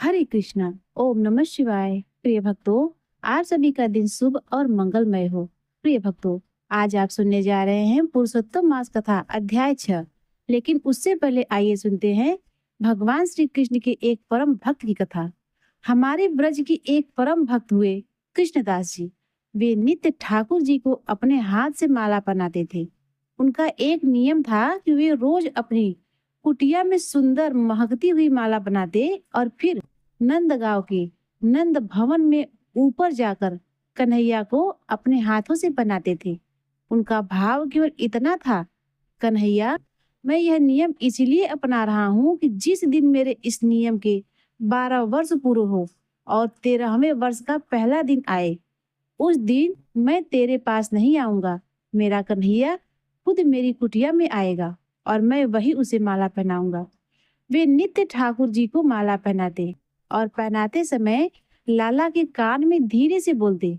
हरे कृष्णा। ओम नमः शिवाय। प्रिय भक्तों, आप सभी का दिन शुभ और मंगलमय हो। प्रिय भक्तों, आज आप सुनने जा रहे हैं पुरुषोत्तम मास कथा अध्याय 6। लेकिन उससे पहले आइए सुनते हैं भगवान श्री कृष्ण के एक परम भक्त की कथा। हमारे ब्रज की एक परम भक्त हुए कृष्णदास जी। वे नित्य ठाकुर जी को अपने हाथ से माला पहनाते थे। उनका एक नियम था कि वे रोज अपनी कुटिया में सुंदर महकती हुई माला बनाते और फिर नंदगांव के नंद भवन में ऊपर जाकर कन्हैया को अपने हाथों से बनाते थे। उनका भाव केवल इतना था, कन्हैया, मैं यह नियम इसीलिए अपना रहा हूँ कि जिस दिन मेरे इस नियम के 12 वर्ष पूरे हो और 13वें वर्ष का पहला दिन आए, उस दिन मैं तेरे पास नहीं आऊंगा। मेरा कन्हैया खुद मेरी कुटिया में आएगा और मैं वही उसे माला पहनाऊंगा। वे नित्य ठाकुर जी को माला पहनाते और पहनाते समय लाला के कान में धीरे से बोलते,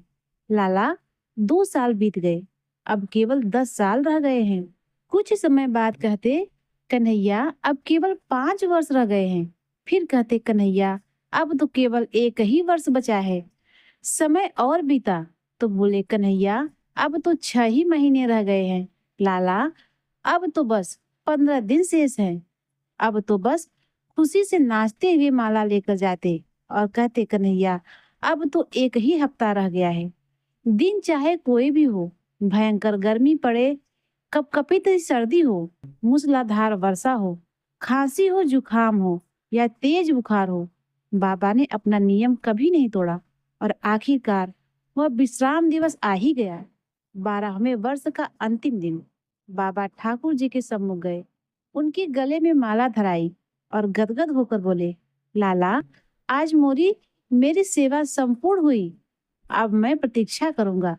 लाला, 2 साल बीत गए, अब केवल 10 साल रह गए हैं। कुछ समय बाद कहते, कन्हैया, अब केवल 5 वर्ष रह गए हैं। फिर कहते, कन्हैया, अब तो केवल एक ही वर्ष बचा है। समय और बीता तो बोले, कन्हैया, अब तो 6 ही महीने रह गए हैं। लाला, अब तो बस 15 दिन शेष हैं। अब तो बस खुशी से नाचते हुए माला लेकर जाते और कहते, कन्हैया, अब तो एक ही हफ्ता रह गया है। दिन चाहे कोई भी हो, भयंकर गर्मी पड़े, कपकपी सर्दी हो, मूसलाधार वर्षा हो, खांसी हो, जुकाम हो या तेज बुखार हो, बाबा ने अपना नियम कभी नहीं तोड़ा और आखिरकार वह विश्राम दिवस आ ही गया। 12वें वर्ष का अंतिम दिन बाबा ठाकुर जी के सम्मुख गए, उनके गले में माला धराई और गदगद होकर बोले, लाला, आज मेरी सेवा संपूर्ण हुई। अब मैं प्रतीक्षा करूंगा।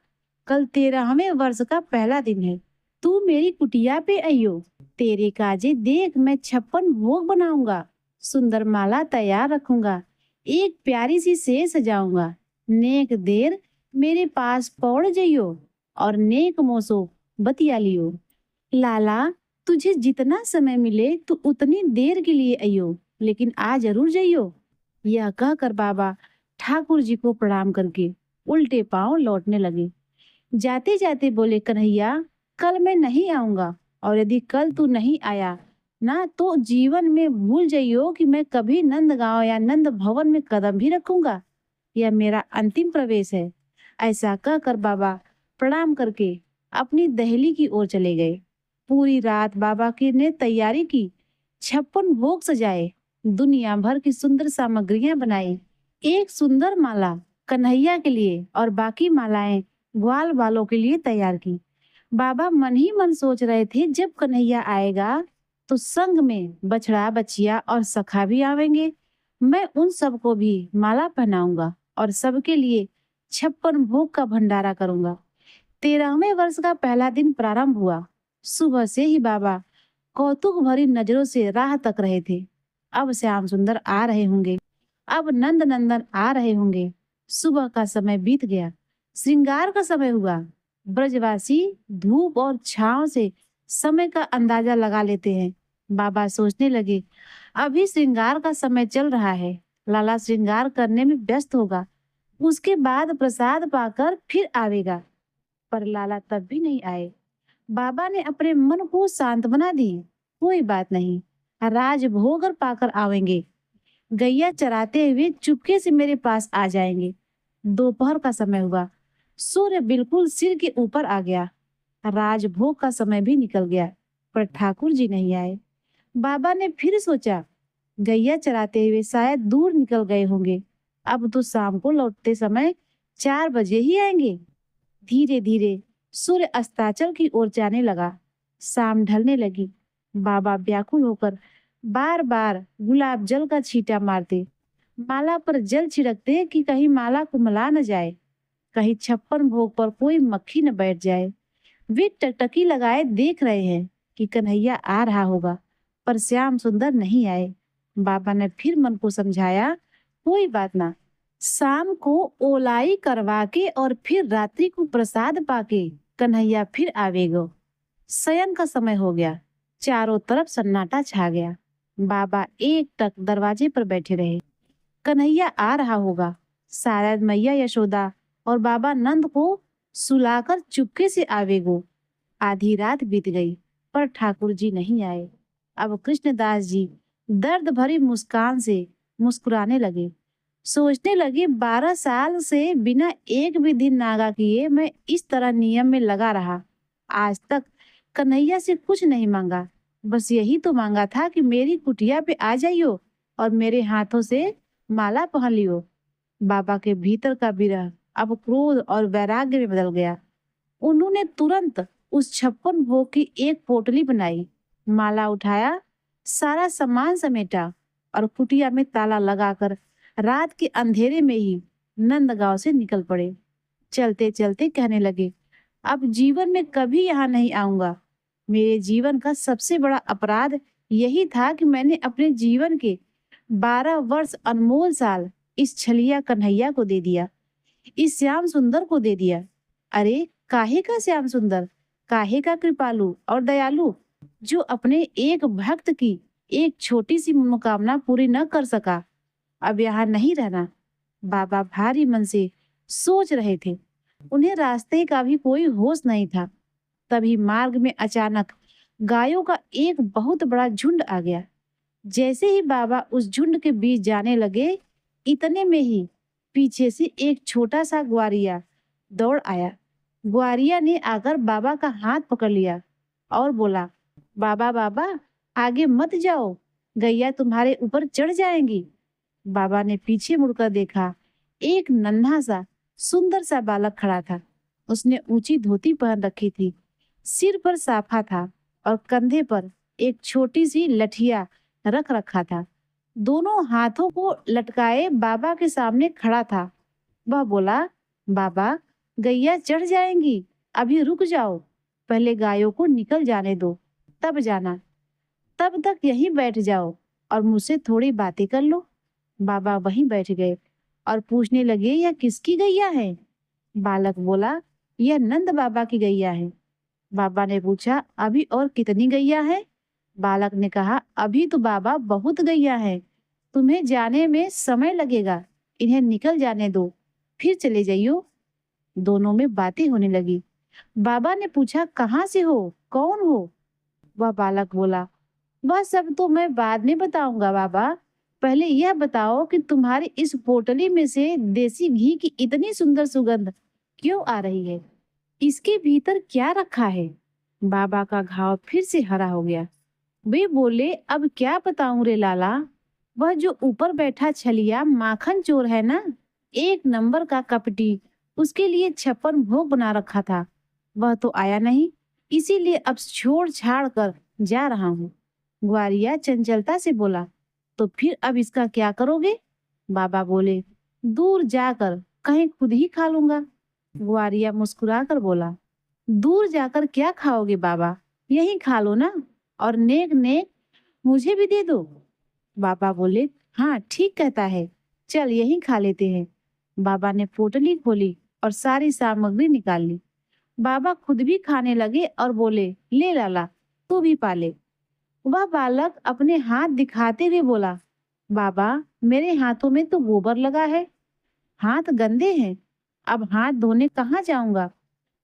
कल 13वें वर्ष का पहला दिन है। तू मेरी कुटिया पे आइयो। तेरे काजे देख मैं 56 भोग बनाऊंगा, सुंदर माला तैयार रखूंगा, एक प्यारी सी सेज सजाऊंगा। नेक देर मेरे पास पौड़ जइयो और नेक मोसो बतिया लियो। लाला, तुझे जितना समय मिले तू उतनी देर के लिए आइयो, लेकिन आ जरूर जाइयो। यह कहकर बाबा ठाकुर जी को प्रणाम करके उल्टे पांव लौटने लगे। जाते जाते बोले, कन्हैया, कल मैं नहीं आऊंगा और यदि कल तू नहीं आया ना तो जीवन में भूल जाइयो कि मैं कभी नंदगांव या नंद भवन में कदम भी रखूंगा। यह मेरा अंतिम प्रवेश है। ऐसा कहकर बाबा प्रणाम करके अपनी दहली की ओर चले गए। पूरी रात बाबा की ने तैयारी की, 56 भोग सजाए, दुनिया भर की सुंदर सामग्रियां बनाई। एक सुंदर माला कन्हैया के लिए और बाकी मालाएं ग्वाल वालों के लिए तैयार की। बाबा मन ही मन सोच रहे थे, जब कन्हैया आएगा तो संग में बछड़ा, बचिया और सखा भी आवेंगे। मैं उन सबको भी माला पहनाऊंगा और सबके लिए 56 भोग का भंडारा करूंगा। 13वें वर्ष का पहला दिन प्रारंभ हुआ। सुबह से ही बाबा कौतुक भरी नजरों से राह तक रहे थे। अब श्याम सुंदर आ रहे होंगे, अब नंद नंदन आ रहे होंगे। सुबह का समय बीत गया, श्रृंगार का समय हुआ। ब्रजवासी धूप और छांव से समय का अंदाजा लगा लेते हैं। बाबा सोचने लगे, अभी श्रृंगार का समय चल रहा है, लाला श्रृंगार करने में व्यस्त होगा, उसके बाद प्रसाद पाकर फिर आवेगा। पर लाला तब भी नहीं आए। बाबा ने अपने मन को सांत्वना दी, कोई बात नहीं, राजभोग पाकर आवेंगे। गैया चराते हुए चुपके से मेरे पास आ जाएंगे। दोपहर का समय हुआ, सूर्य बिल्कुल सिर के ऊपर आ गया। राजभोग का समय भी निकल गया, पर ठाकुर जी नहीं आए। बाबा ने फिर सोचा, गैया चराते हुए शायद दूर निकल गए होंगे, अब तो शाम को लौटते समय 4 बजे ही आएंगे। धीरे धीरे सूर्य अस्ताचल की ओर जाने लगा, शाम ढलने लगी। बाबा व्याकुल होकर बार बार गुलाब जल का छींटा मारते, माला पर जल छिड़कते कि कहीं माला कुमला न जाए, कहीं 56 भोग पर कोई मक्खी न बैठ जाए। वे टकटकी लगाए देख रहे हैं कि कन्हैया आ रहा होगा, पर श्याम सुंदर नहीं आए। बाबा ने फिर मन को समझाया, कोई बात ना, शाम को ओलाई करवा के और फिर रात्रि को प्रसाद पाके कन्हैया फिर आवेगो। शयन का समय हो गया, चारों तरफ सन्नाटा छा गया। बाबा एक टक दरवाजे पर बैठे रहे। कन्हैया आ रहा होगा। शायद मैया यशोदा और बाबा नंद को सुलाकर चुपके से आवेगो। आधी रात बीत गई पर ठाकुर जी नहीं आए। अब कृष्णदास जी दर्द भरी मुस्कान से मुस्कुराने लगे। सोचने लगे, 12 साल से बिना एक भी दिन नागा किए मैं इस तरह नियम में लगा रहा। आज तक कन्हैया से कुछ नहीं मांगा, बस यही तो मांगा था कि मेरी कुटिया पे आ जाइयो और मेरे हाथों से माला पहन लियो। बाबा के भीतर का विरह अब क्रोध और वैराग्य में बदल गया। उन्होंने तुरंत उस 56 भोग की एक पोटली बनाई, माला उठाया, सारा सामान समेटा और कुटिया में ताला लगाकर रात के अंधेरे में ही नंदगांव से निकल पड़े। चलते चलते कहने लगे, अब जीवन में कभी यहाँ नहीं आऊंगा। मेरे जीवन का सबसे बड़ा अपराध यही था कि मैंने अपने जीवन के 12 वर्ष अनमोल साल इस छलिया कन्हैया को दे दिया, इस श्याम सुंदर को दे दिया। अरे काहे का श्याम सुंदर, काहे का कृपालु और दयालु, जो अपने एक भक्त की एक छोटी सी मनोकामना पूरी न कर सका। अब यहाँ नहीं रहना। बाबा भारी मन से सोच रहे थे। उन्हें रास्ते का भी कोई होश नहीं था। तभी मार्ग में अचानक गायों का एक बहुत बड़ा झुंड आ गया। जैसे ही बाबा उस झुंड के बीच जाने लगे, इतने में ही पीछे से एक छोटा सा ग्वारिया दौड़ आया। ग्वारिया ने आकर बाबा का हाथ पकड़ लिया और बोला, बाबा बाबा आगे मत जाओ, गैया तुम्हारे ऊपर चढ़ जाएंगी। बाबा ने पीछे मुड़कर देखा। एक नन्हा सा सुंदर सा बालक खड़ा था। उसने ऊंची धोती पहन रखी थी, सिर पर साफा था और कंधे पर एक छोटी सी लठिया रख रखा था। दोनों हाथों को लटकाए बाबा के सामने खड़ा था। वह बोला, बाबा गैया चढ़ जाएंगी, अभी रुक जाओ, पहले गायों को निकल जाने दो, तब जाना। तब तक यहीं बैठ जाओ और मुझसे थोड़ी बातें कर लो। बाबा वहीं बैठ गए और पूछने लगे, यह किसकी गैया है? बालक बोला, यह नंद बाबा की गैया है। बाबा ने पूछा, अभी और कितनी गैया है? बालक ने कहा, अभी तो बाबा बहुत गैया है, तुम्हें जाने में समय लगेगा, इन्हें निकल जाने दो, फिर चले जाइयो। दोनों में बातें होने लगी। बाबा ने पूछा, कहाँ से हो, कौन हो? वह बालक बोला, वह सब तो मैं बाद में बताऊंगा बाबा, पहले यह बताओ कि तुम्हारी इस पोटली में से देसी घी की इतनी सुंदर सुगंध क्यों आ रही है? इसके भीतर क्या रखा है? बाबा का घाव फिर से हरा हो गया। वे बोले, अब क्या बताऊं रे लाला, वह जो ऊपर बैठा छलिया माखन चोर है ना, एक नंबर का कपटी, उसके लिए 56 भोग बना रखा था, वह तो आया नहीं, इसीलिए अब छोड़ छाड़ कर जा रहा हूँ। ग्वारिया चंचलता से बोला, तो फिर अब इसका क्या करोगे? बाबा बोले, दूर जाकर कहीं खुद ही खा लूंगा। ग्वारिया मुस्कुरा कर बोला, दूर जाकर क्या खाओगे बाबा, यहीं खा लो ना, और नेक नेक मुझे भी दे दो। बाबा बोले, हाँ ठीक कहता है, चल यहीं खा लेते हैं। बाबा ने पोटली खोली और सारी सामग्री निकाल ली। बाबा खुद भी खाने लगे और बोले, ले लाला तू भी पाले। वह बालक अपने हाथ दिखाते हुए बोला, बाबा मेरे हाथों में तो गोबर लगा है, हाथ गंदे हैं, अब हाथ धोने कहाँ जाऊंगा,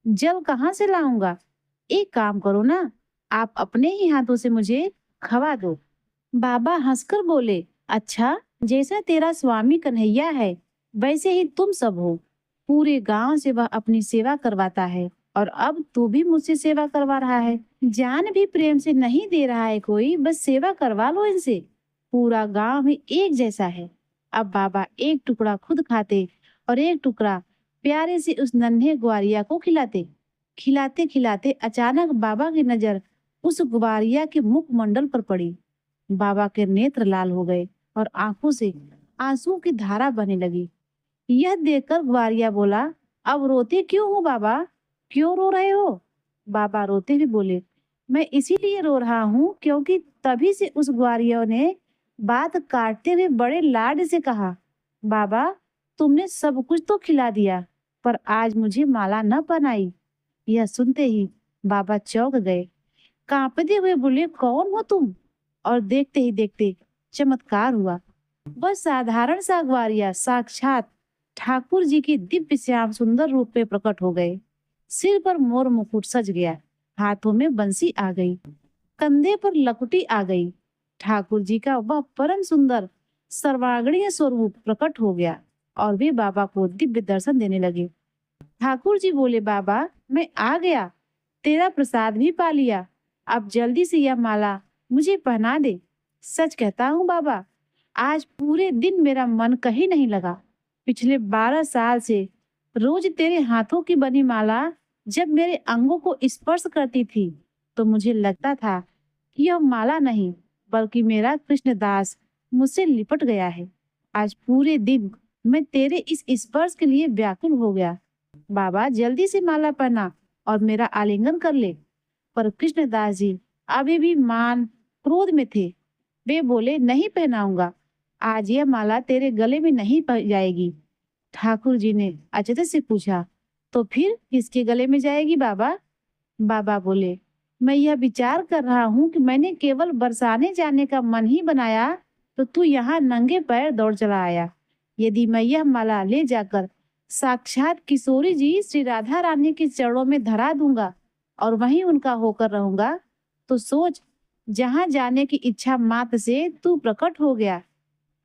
जल कहाँ से लाऊंगा? एक काम करो ना, आप अपने ही हाथों से मुझे खवा दो। बाबा हंसकर बोले, अच्छा जैसा तेरा स्वामी कन्हैया है वैसे ही तुम सब हो। पूरे गांव से वह अपनी सेवा करवाता है और अब तू भी मुझसे सेवा करवा रहा है। जान भी प्रेम से नहीं दे रहा है कोई, बस सेवा करवा लो इनसे। पूरा गांव ही एक जैसा है। अब बाबा एक टुकड़ा खुद खाते और एक टुकड़ा प्यारे से उस नन्हे ग्वारिया को खिलाते। खिलाते खिलाते अचानक बाबा की नजर उस ग्वारिया के मुखमंडल पर पड़ी। बाबा के नेत्र लाल हो गए और आंखों से आंसू की धारा बहने लगी। यह देखकर ग्वारिया बोला, अब रोते क्यों हो बाबा, क्यों रो रहे हो? बाबा रोते हुए बोले, मैं इसीलिए रो रहा हूँ क्योंकि तभी से उस ग्वारिया ने बात काटते हुए बड़े लाड से कहा, बाबा तुमने सब कुछ तो खिला दिया पर आज मुझे माला न पहनाई। यह सुनते ही बाबा चौंक गए, कांपते हुए बोले, कौन हो तुम? और देखते ही देखते चमत्कार हुआ। वह साधारण सा ग्वारिया साक्षात ठाकुर जी के दिव्य श्याम सुंदर रूप में प्रकट हो गए। सिर पर मोर मुकुट सज गया, हाथों में बंसी आ गई, कंधे पर लकुटी आ गई। ठाकुर जी का वह परम सुंदर सर्वांगीण स्वरूप प्रकट हो गया और वे बाबा को दिव्य दर्शन देने लगे। ठाकुर जी बोले, बाबा मैं आ गया, तेरा प्रसाद भी पा लिया, अब जल्दी से यह माला मुझे पहना दे। सच कहता हूँ बाबा, आज पूरे दिन मेरा मन कहीं नहीं लगा। पिछले 12 साल से रोज तेरे हाथों की बनी माला जब मेरे अंगों को स्पर्श करती थी तो मुझे लगता था कि यह माला नहीं बल्कि मेरा कृष्णदास मुझसे लिपट गया है। आज पूरे दिन मैं तेरे इस स्पर्श के लिए व्याकुल हो गया। बाबा जल्दी से माला पहना और मेरा आलिंगन कर ले। पर कृष्णदास जी अभी भी मान क्रोध में थे। वे बोले, नहीं पहनाऊंगा, आज यह माला तेरे गले में नहीं जाएगी। ठाकुर जी ने अचरज से पूछा, तो फिर किसके गले में जाएगी बाबा? बाबा बोले, मैं यह विचार कर रहा हूँ कि मैंने केवल बरसाने जाने का मन ही बनाया तो तू यहाँ नंगे पैर दौड़ चला आया। यदि मैं यह माला ले जाकर साक्षात किशोरी जी श्री राधा रानी के चरणों में धरा दूंगा और वहीं उनका होकर रहूंगा तो सोच, जहां जाने की इच्छा मात्र से तू प्रकट हो गया।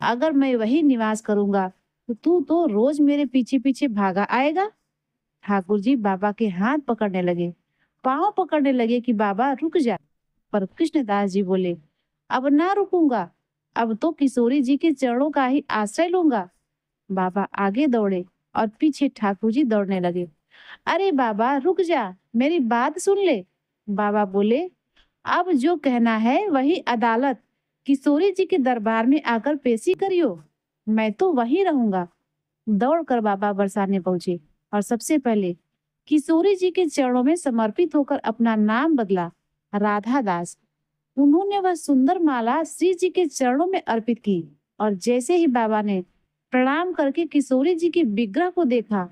अगर मैं वही निवास करूंगा तो तू तो रोज मेरे पीछे पीछे भागा आएगा। ठाकुर जी बाबा के हाथ पकड़ने लगे, पांव पकड़ने लगे कि बाबा रुक जा। पर कृष्णदास जी बोले, अब ना रुकूंगा, अब तो किशोरी जी के चरणों का ही आश्रय लूंगा। बाबा आगे दौड़े और पीछे ठाकुर जी दौड़ने लगे। अरे बाबा रुक जा, मेरी बात सुन ले। बाबा बोले, अब जो कहना है वही अदालत किशोरी जी के दरबार में आकर पेशी करियो, मैं तो वहीं रहूंगा। दौड़कर बाबा बरसाने पहुंचे और सबसे पहले किशोरी जी के चरणों में समर्पित होकर अपना नाम बदला, राधा दास। उन्होंने वह सुंदर माला श्री जी के चरणों में अर्पित की और जैसे ही बाबा ने प्रणाम करके किशोरी जी के विग्रह को देखा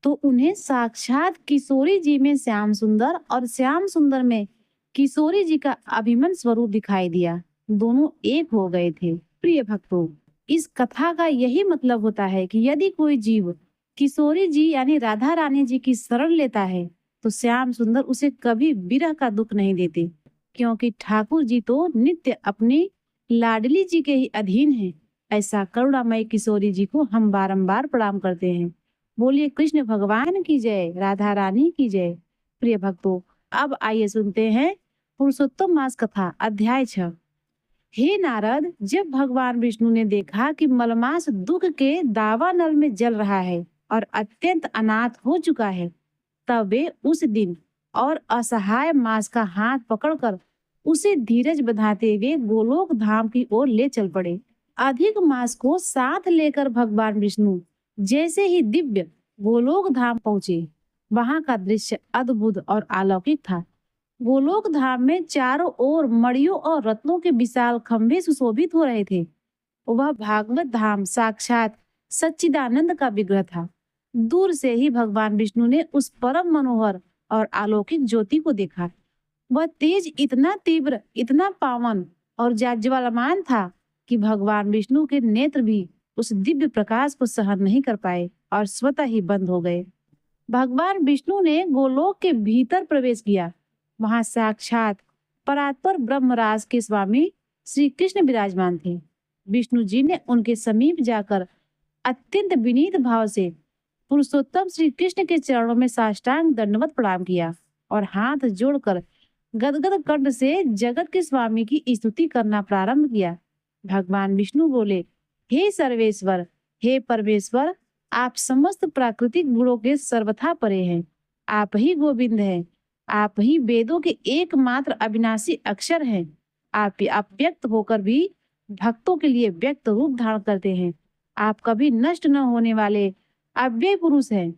तो उन्हें साक्षात किशोरी जी में श्याम सुंदर और श्याम सुंदर में किशोरी जी का अभिमन स्वरूप दिखाई दिया। दोनों एक हो गए थे। प्रिय भक्तों, इस कथा का यही मतलब होता है कि यदि कोई जीव किशोरी जी यानी राधा रानी जी की शरण लेता है तो श्याम सुंदर उसे कभी विरह का दुख नहीं देते, क्योंकि ठाकुर जी तो नित्य अपनी लाडली जी के ही अधीन हैं। ऐसा करुणामय किशोरी जी को हम बारंबार प्रणाम करते हैं। बोलिए कृष्ण भगवान की जय, राधा रानी की जय। प्रिय भक्तों, अब आइए सुनते हैं पुरुषोत्तम मास कथा अध्याय 6। हे नारद, जब भगवान विष्णु ने देखा कि मलमास दुख के दावानल में जल रहा है और अत्यंत अनाथ हो चुका है, तब वे उस दिन और असहाय मास का हाथ पकड़कर उसे धीरज बंधाते हुए गोलोक धाम की ओर ले चल पड़े। अधिक मास को साथ लेकर भगवान विष्णु जैसे ही दिव्य गोलोक धाम पहुंचे, वहां का दृश्य अद्भुत और अलौकिक था। गोलोक धाम में चारों ओर मणियों और रत्नों के विशाल खंभे सुशोभित हो रहे थे। वह भागवत धाम साक्षात सच्चिदानंद का विग्रह था। दूर से ही भगवान विष्णु ने उस परम मनोहर और अलौकिक ज्योति को देखा। वह तेज इतना तीव्र, इतना पावन और जाज्वल्यमान था कि भगवान विष्णु के नेत्र भी उस दिव्य प्रकाश को सहन नहीं कर पाए और स्वतः ही बंद हो गए। भगवान विष्णु ने गोलोक के भीतर प्रवेश किया। वहां साक्षात परात्पर ब्रह्मराज के स्वामी श्री कृष्ण विराजमान थे। विष्णु जी ने उनके समीप जाकर अत्यंत विनीत भाव से पुरुषोत्तम श्री कृष्ण के चरणों में साष्टांग दंडवत प्रणाम किया और हाथ जोड़कर गदगद कंठ से जगत के स्वामी की स्तुति करना प्रारंभ किया। भगवान विष्णु बोले, हे सर्वेश्वर, हे परमेश्वर, आप समस्त प्राकृतिक गुणों के सर्वथा परे हैं। आप ही गोविंद हैं। आप ही वेदों के एकमात्र अविनाशी अक्षर हैं। आप अव्यक्त होकर भी भक्तों के लिए व्यक्त रूप धारण करते हैं। आप कभी नष्ट न होने वाले अव्यय पुरुष हैं।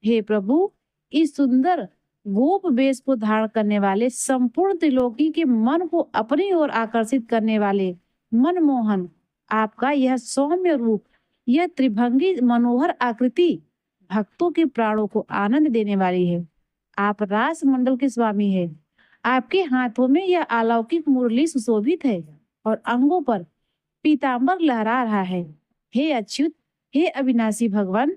हे प्रभु, इस सुंदर गोप वेश को धारण करने वाले, संपूर्ण त्रिलोकी के मन को अपनी ओर आकर्षित करने वाले मनमोहन, आपका यह सौम्य रूप, यह त्रिभंगी मनोहर आकृति भक्तों के प्राणों को आनंद देने वाली है। आप रास मंडल के स्वामी हैं। आपके हाथों में यह अलौकिक मुरली सुशोभित है और अंगों पर पीतांबर लहरा रहा है। हे अच्युत, हे अविनाशी भगवान,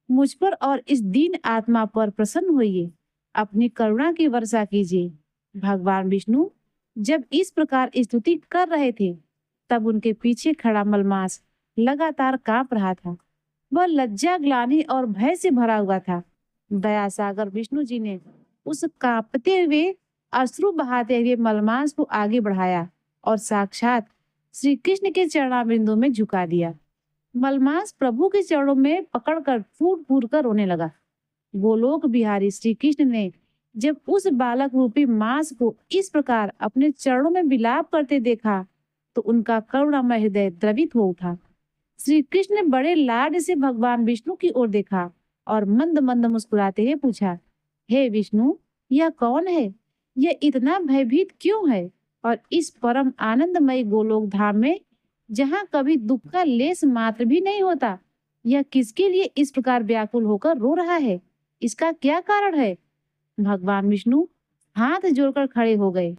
मुझ पर और इस दीन आत्मा पर प्रसन्न होइए, अपनी करुणा की वर्षा कीजिए। भगवान विष्णु जब इस प्रकार स्तुति कर रहे थे, तब उनके पीछे खड़ा मलमास लगातार कांप रहा था। वह लज्जा, ग्लानि और भय से भरा हुआ था। दया सागर विष्णु जी ने उस कांपते हुए, अश्रु बहाते हुए मलमास को आगे बढ़ाया और साक्षात श्री कृष्ण के चरणाबिंदु में झुका दिया। मलमास प्रभु के चरणों में पकड़कर फूट फूट कर रोने लगा। गोलोक बिहारी श्री कृष्ण ने जब उस बालक रूपी मांस को इस प्रकार अपने चरणों में विलाप करते देखा, तो उनका करुणामय हृदय द्रवित हो उठा। श्री कृष्ण ने बड़े लाड से भगवान विष्णु की ओर देखा और मंद मंद मुस्कुराते हुए पूछा, हे विष्णु, यह कौन है? यह इतना भयभीत क्यों है? और इस परम आनंदमय गोलोक धाम में, जहाँ कभी दुख का लेस मात्र भी नहीं होता, यह किसके लिए इस प्रकार व्याकुल होकर रो रहा है? इसका क्या कारण है? भगवान विष्णु हाथ जोड़कर खड़े हो गए।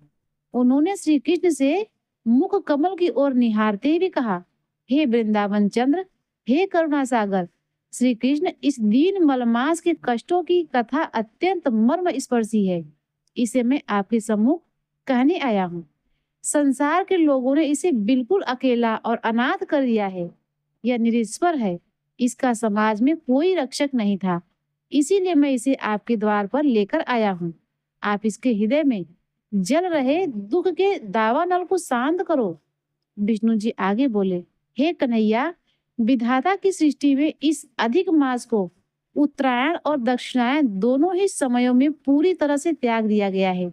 उन्होंने श्री कृष्ण से मुख कमल की ओर निहारते हुए कहा, हे वृंदावन चंद्र, हे करुणा सागर, श्री कृष्ण, इस दीन मलमास के कष्टों की कथा अत्यंत मर्म स्पर्शी है। इसे मैं आपके सम्मुख कहने आया हूँ। संसार के लोगों ने इसे बिल्कुल अकेला और अनाथ कर दिया है। यह निरीश्वर है। इसका समाज में कोई रक्षक नहीं था। इसीलिए मैं इसे आपके द्वार पर लेकर आया हूँ। आप इसके हृदय में जल रहे दुख के दावानल को शांत करो। विष्णु जी आगे बोले, हे कन्हैया, विधाता की सृष्टि में इस अधिक मास को उत्तरायण और दक्षिणायन दोनों ही समयों में पूरी तरह से त्याग दिया गया है।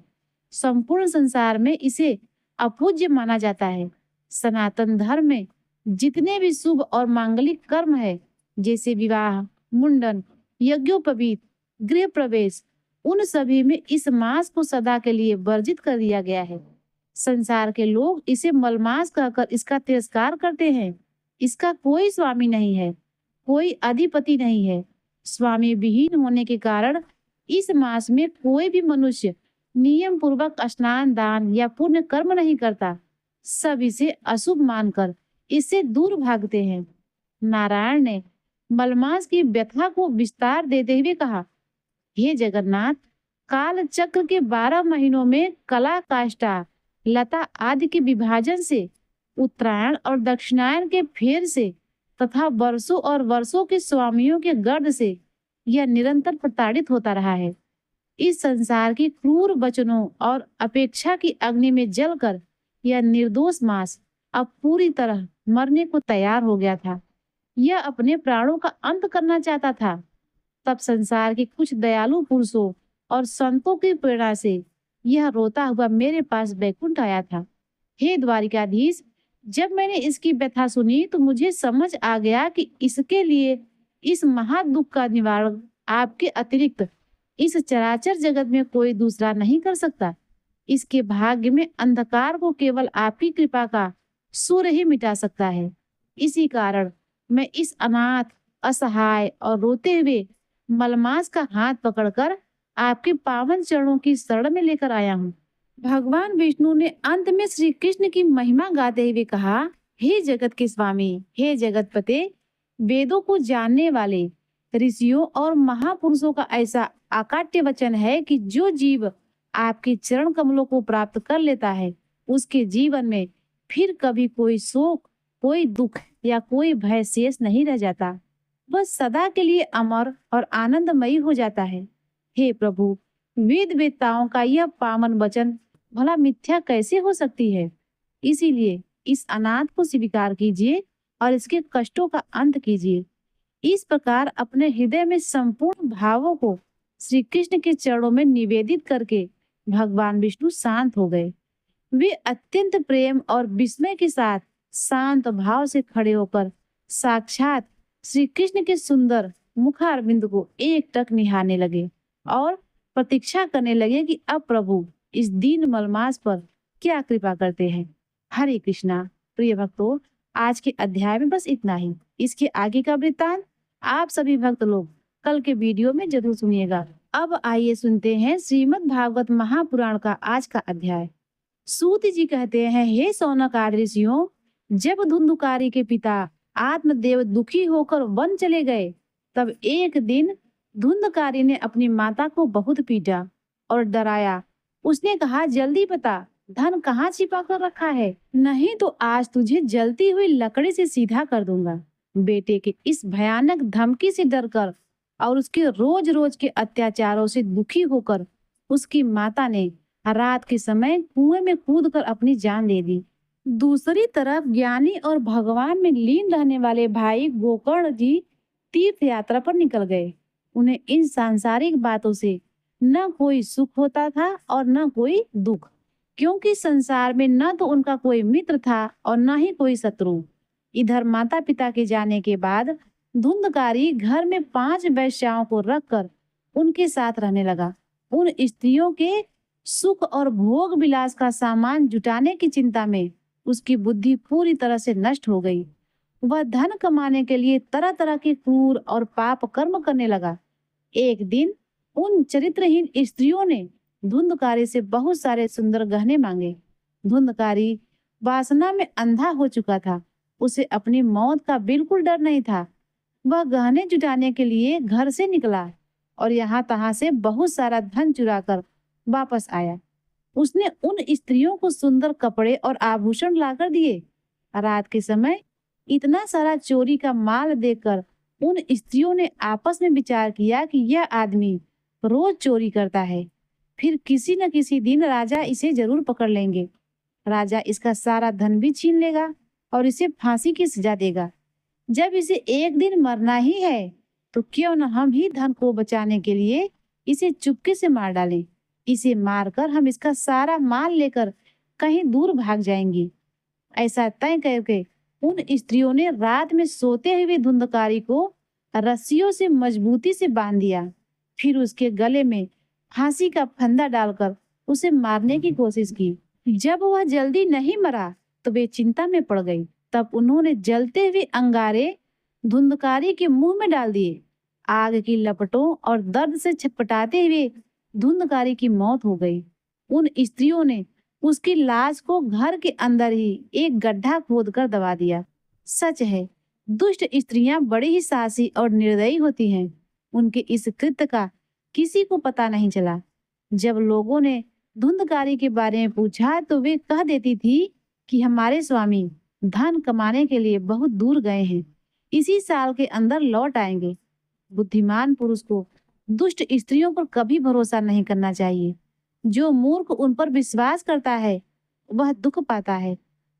संपूर्ण संसार में इसे अपूज्य माना जाता है। सनातन धर्म में जितने भी शुभ और मांगलिक कर्म है, जैसे विवाह, मुंडन, यज्ञोपवीत, गृह प्रवेश, उन सभी में इस मास को सदा के लिए वर्जित कर दिया गया है। संसार के लोग इसे मलमास कहकर इसका तिरस्कार करते हैं। इसका कोई स्वामी नहीं है, कोई अधिपति नहीं है। स्वामी विहीन होने के कारण इस मास में कोई भी मनुष्य नियम पूर्वक स्नान, दान या पुण्य कर्म नहीं करता। सब इसे अशुभ मानकर इससे दूर भागते हैं। नारायण ने मलमास की व्यथा को विस्तार देते हुए कहा, हे जगन्नाथ, काल चक्र के 12 महीनों में कला, काष्ठा, लता आदि के विभाजन से, उत्तरायण और दक्षिणायन के फेर से तथा वर्षों और वर्षों के स्वामियों के गर्द से यह निरंतर प्रताड़ित होता रहा है। इस संसार की क्रूर वचनों और अपेक्षा की अग्नि में जलकर यह निर्दोष मास अब पूरी तरह मरने को तैयार हो गया था। यह अपने प्राणों का अंत करना चाहता था। तब संसार के कुछ दयालु पुरुषों और संतों की प्रेरणा से यह रोता हुआ मेरे पास बैकुंठ आया था। हे द्वारिकाधीश, जब मैंने इसकी व्यथा सुनी तो मुझे समझ आ गया कि इसके लिए इस महादुख का निवारण आपके अतिरिक्त इस चराचर जगत में कोई दूसरा नहीं कर सकता। इसके भाग्य में अंधकार को केवल आपकी कृपा का सूर्य ही मिटा सकता है। इसी कारण मैं इस अनाथ, असहाय और रोते हुए मलमास का हाथ पकड़कर आपके पावन चरणों की शरण में लेकर आया हूँ। भगवान विष्णु ने अंत में श्री कृष्ण की महिमा गाते हुए कहा, हे जगत के स्वामी, हे जगतपते, वेदों को जानने वाले ऋषियों और महापुरुषों का ऐसा अकाट्य वचन है कि जो जीव आपके चरण कमलों को प्राप्त कर लेता है, उसके जीवन में फिर कभी कोई शोक, कोई दुख या कोई भय शेष नहीं रह जाता। वह सदा के लिए अमर और आनंदमयी हो जाता है। हे प्रभु, वेद वेत्ताओं का यह पावन वचन भला मिथ्या कैसे हो सकती है? इसीलिए इस अनाथ को स्वीकार कीजिए और इसके कष्टों का अंत कीजिए। इस प्रकार अपने हृदय में संपूर्ण भावों को श्री कृष्ण के चरणों में निवेदित करके भगवान विष्णु शांत हो गए। वे अत्यंत प्रेम और विस्मय के साथ शांत भाव से खड़े होकर साक्षात श्री कृष्ण के सुंदर मुखारविंद को एकटक निहारने लगे और प्रतीक्षा करने लगे कि अब प्रभु इस दीन मलमास पर क्या कृपा करते हैं। हरे कृष्णा। प्रिय भक्तों, आज के अध्याय में बस इतना ही। इसके आगे का वृत्तांत आप सभी भक्त लोग कल के वीडियो में जरूर सुनिएगा। अब आइए सुनते हैं श्रीमद् भागवत महापुराण का आज का अध्याय। सूत जी कहते हैं, हे शौनक आदि ऋषियों, जब धुंधुकारी के पिता आत्मदेव दुखी होकर वन चले गए। तब एक दिन धुंधकारी ने अपनी माता को बहुत पीटा और डराया। उसने कहा, जल्दी बता, धन कहाँ छिपा कर रखा है, नहीं तो आज तुझे जलती हुई लकड़ी से सीधा कर दूंगा। बेटे के इस भयानक धमकी से डरकर और उसके रोज रोज के अत्याचारों से दुखी होकर उसकी माता ने रात के समय कुएं में कूदकर अपनी जान दे दी। दूसरी तरफ ज्ञानी और भगवान में लीन रहने वाले भाई गोकर्ण जी तीर्थ यात्रा पर निकल गए। उन्हें इन सांसारिक बातों से न कोई सुख होता था और न कोई दुख, क्योंकि संसार में न तो उनका कोई मित्र था और न ही कोई शत्रु। इधर माता पिता के जाने के बाद धुंधकारी घर में 5 वेश्याओं को रखकर उनके साथ रहने लगा। उन स्त्रियों के सुख और भोग विलास का सामान जुटाने की चिंता में उसकी बुद्धि पूरी तरह से नष्ट हो गई। वह धन कमाने के लिए तरह तरह के क्रूर और पाप कर्म करने लगा। एक दिन उन चरित्रहीन स्त्रियों ने धुंधकारी से बहुत सारे सुंदर गहने मांगे। धुंधकारी वासना में अंधा हो चुका था। उसे अपनी मौत का बिल्कुल डर नहीं था। वह गहने जुटाने के लिए घर से निकला और यहाँ तहां से बहुत सारा धन चुराकर वापस आया। उसने उन स्त्रियों को सुंदर कपड़े और आभूषण लाकर दिए। रात के समय इतना सारा चोरी का माल देखकर उन स्त्रियों ने आपस में विचार किया कि यह आदमी रोज चोरी करता है, फिर किसी न किसी दिन राजा इसे जरूर पकड़ लेंगे। राजा इसका सारा धन भी छीन लेगा और इसे फांसी की सजा देगा। जब इसे एक दिन मरना ही है तो क्यों न हम ही धन को बचाने के लिए इसे चुपके से मार डालें। इसे मारकर हम इसका सारा माल लेकर कहीं दूर भाग जाएंगी। ऐसा तय करके उन स्त्रियों ने रात में सोते हुए धुंधकारी को रस्सियों से मजबूती से बांध दिया। फिर उसके गले में फांसी का फंदा डालकर उसे मारने की कोशिश की। जब वह जल्दी नहीं मरा तो वे चिंता में पड़ गई। तब उन्होंने जलते हुए अंगारे धुंधकारी के मुंह में डाल दिए। आग की लपटों और दर्द से छटपटाते हुए धुंधकारी की मौत हो गई। उन स्त्रियों ने उसकी लाश को घर के अंदर ही एक गड्ढा खोदकर दबा दिया। सच है, दुष्ट स्त्रियां बड़ी ही साहसी और निर्दयी होती हैं। उनके इस कृत्य का किसी को पता नहीं चला। जब लोगों ने धुंधकारी के बारे में पूछा तो वे कह देती थी कि हमारे स्वामी धन कमाने के लिए बहुत दूर गए हैं, इसी साल के अंदर लौट आएंगे। बुद्धिमान पुरुष को दुष्ट स्त्रियों पर कभी भरोसा नहीं करना चाहिए। जो मूर्ख उन पर विश्वास करता है वह दुख पाता है।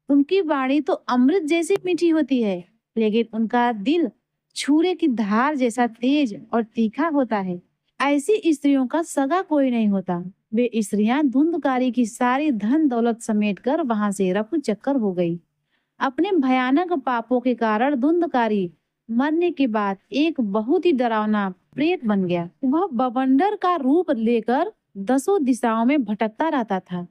उनकी वाणी तो अमृत जैसी मीठी होती है, लेकिन उनका दिल छुरे की धार जैसा तेज और तीखा होता है। ऐसी स्त्रियों का सगा कोई नहीं होता। वे स्त्रियां धुंधकारी की सारी धन दौलत समेटकर वहां से रफू चक्कर हो गई। अपने भयानक पापों के कारण धुंधकारी मरने के बाद एक बहुत ही डरावना प्रेत बन गया। वह बवंडर का रूप लेकर 10 दिशाओं में भटकता रहता था।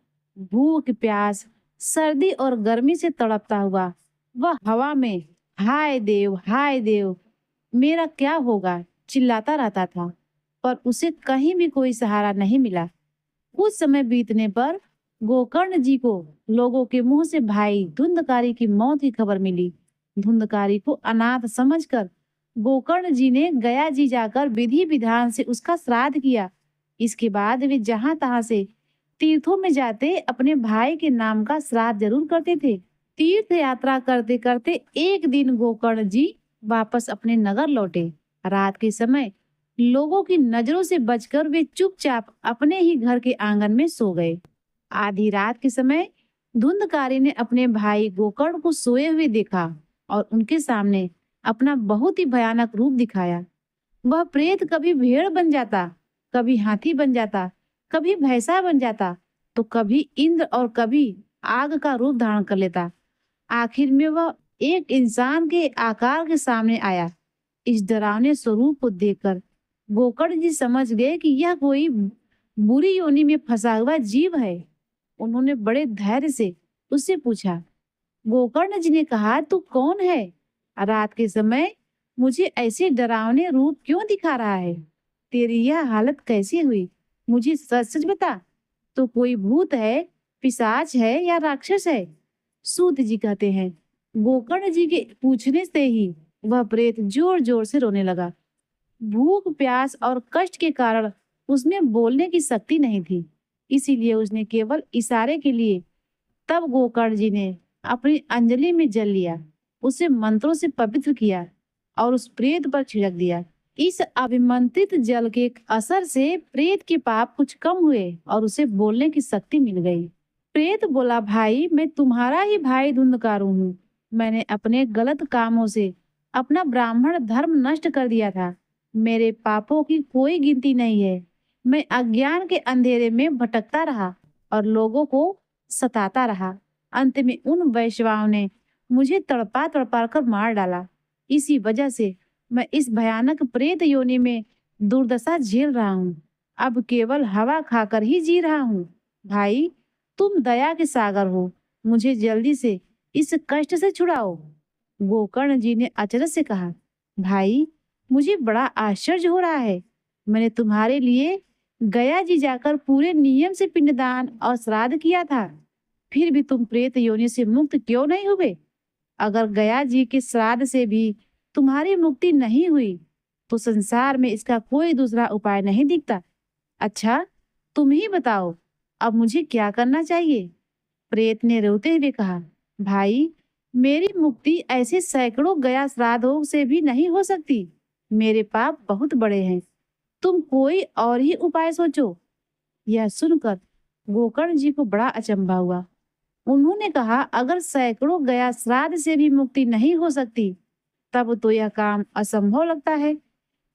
भूख प्यास सर्दी और गर्मी से तड़पता हुआ वह हवा में हाय देव मेरा क्या होगा चिल्लाता रहता था, पर उसे कहीं भी कोई सहारा नहीं मिला। कुछ समय बीतने पर गोकर्ण जी को लोगों के मुंह से भाई धुंधकारी की मौत की खबर मिली। धुंधकारी को अनाथ समझकर गोकर्ण जी ने गया जी जाकर विधि विधान से उसका श्राद्ध किया। इसके बाद वे जहां तहां से तीर्थों में जाते अपने भाई के नाम का श्राद्ध जरूर करते थे। तीर्थ यात्रा करते करते एक दिन गोकर्ण जी वापस अपने नगर लौटे। रात के समय लोगों की नजरों से बचकर वे चुपचाप अपने ही घर के आंगन में सो गए। आधी रात के समय धुंधकारी ने अपने भाई गोकर्ण को सोए हुए देखा और उनके सामने अपना बहुत ही भयानक रूप दिखाया। वह प्रेत कभी भेड़ बन जाता, कभी हाथी बन जाता, कभी भैंसा बन जाता, तो कभी इंद्र और कभी आग का रूप धारण कर लेता। आखिर में वह एक इंसान के आकार के सामने आया। इस डरावने स्वरूप को देखकर गोकर्ण जी समझ गए कि यह कोई बुरी योनि में फंसा हुआ जीव है। उन्होंने बड़े धैर्य से उससे पूछा। गोकर्ण जी ने कहा, तू कौन है? रात के समय मुझे ऐसे डरावने रूप क्यों दिखा रहा है? तेरी यह हालत कैसी हुई? मुझे सच सच बता। तो कोई भूत है, पिशाच है या राक्षस है? सूत जी कहते हैं, गोकर्ण जी के पूछने से ही वह प्रेत जोर जोर से रोने लगा। भूख, प्यास और कष्ट के कारण उसमें बोलने की शक्ति नहीं थी, इसीलिए उसने केवल इशारे के लिए। तब गोकर्ण जी ने अपनी अंजलि में जल लिया, उसे मंत्रों से पवित्र किया और उस प्रेत पर छिड़क दिया। इस अभिमंत्रित जल के असर से प्रेत के पाप कुछ कम हुए और उसे बोलने की शक्ति मिल गई। प्रेत बोला, भाई मैं तुम्हारा ही भाई धुंधकारू हूँ। मैंने अपने गलत कामों से अपना ब्राह्मण धर्म नष्ट कर दिया था। मेरे पापों की कोई गिनती नहीं है। मैं अज्ञान के अंधेरे में भटकता रहा और लोगों को सताता रहा। अंत में उन वैश्वाओं ने मुझे तड़पा तड़पा कर मार डाला। इसी वजह से मैं इस भयानक प्रेत योनि में दुर्दशा झेल रहा हूँ। अब केवल हवा खाकर ही जी रहा हूँ। भाई, तुम दया के सागर हो, मुझे जल्दी से इस कष्ट से छुड़ाओ। गोकर्ण जी ने अचरज से कहा, भाई मुझे बड़ा आश्चर्य हो रहा है। मैंने तुम्हारे लिए गया जी जाकर पूरे नियम से पिंडदान और श्राद्ध किया था, फिर भी तुम प्रेत योनि से मुक्त क्यों नहीं हुए? अगर गया जी के श्राद्ध से भी तुम्हारी मुक्ति नहीं हुई तो संसार में इसका कोई दूसरा उपाय नहीं दिखता। अच्छा, तुम ही बताओ, अब मुझे क्या करना चाहिए? प्रेत ने रोते हुए कहा, भाई मेरी मुक्ति ऐसे सैकड़ों गया श्राद्धों से भी नहीं हो सकती। मेरे पाप बहुत बड़े हैं, तुम कोई और ही उपाय सोचो। यह सुनकर गोकर्ण जी को बड़ा अचंभा हुआ। उन्होंने कहा, अगर सैकड़ों गया श्राद्ध से भी मुक्ति नहीं हो सकती तब तो यह काम असंभव लगता है।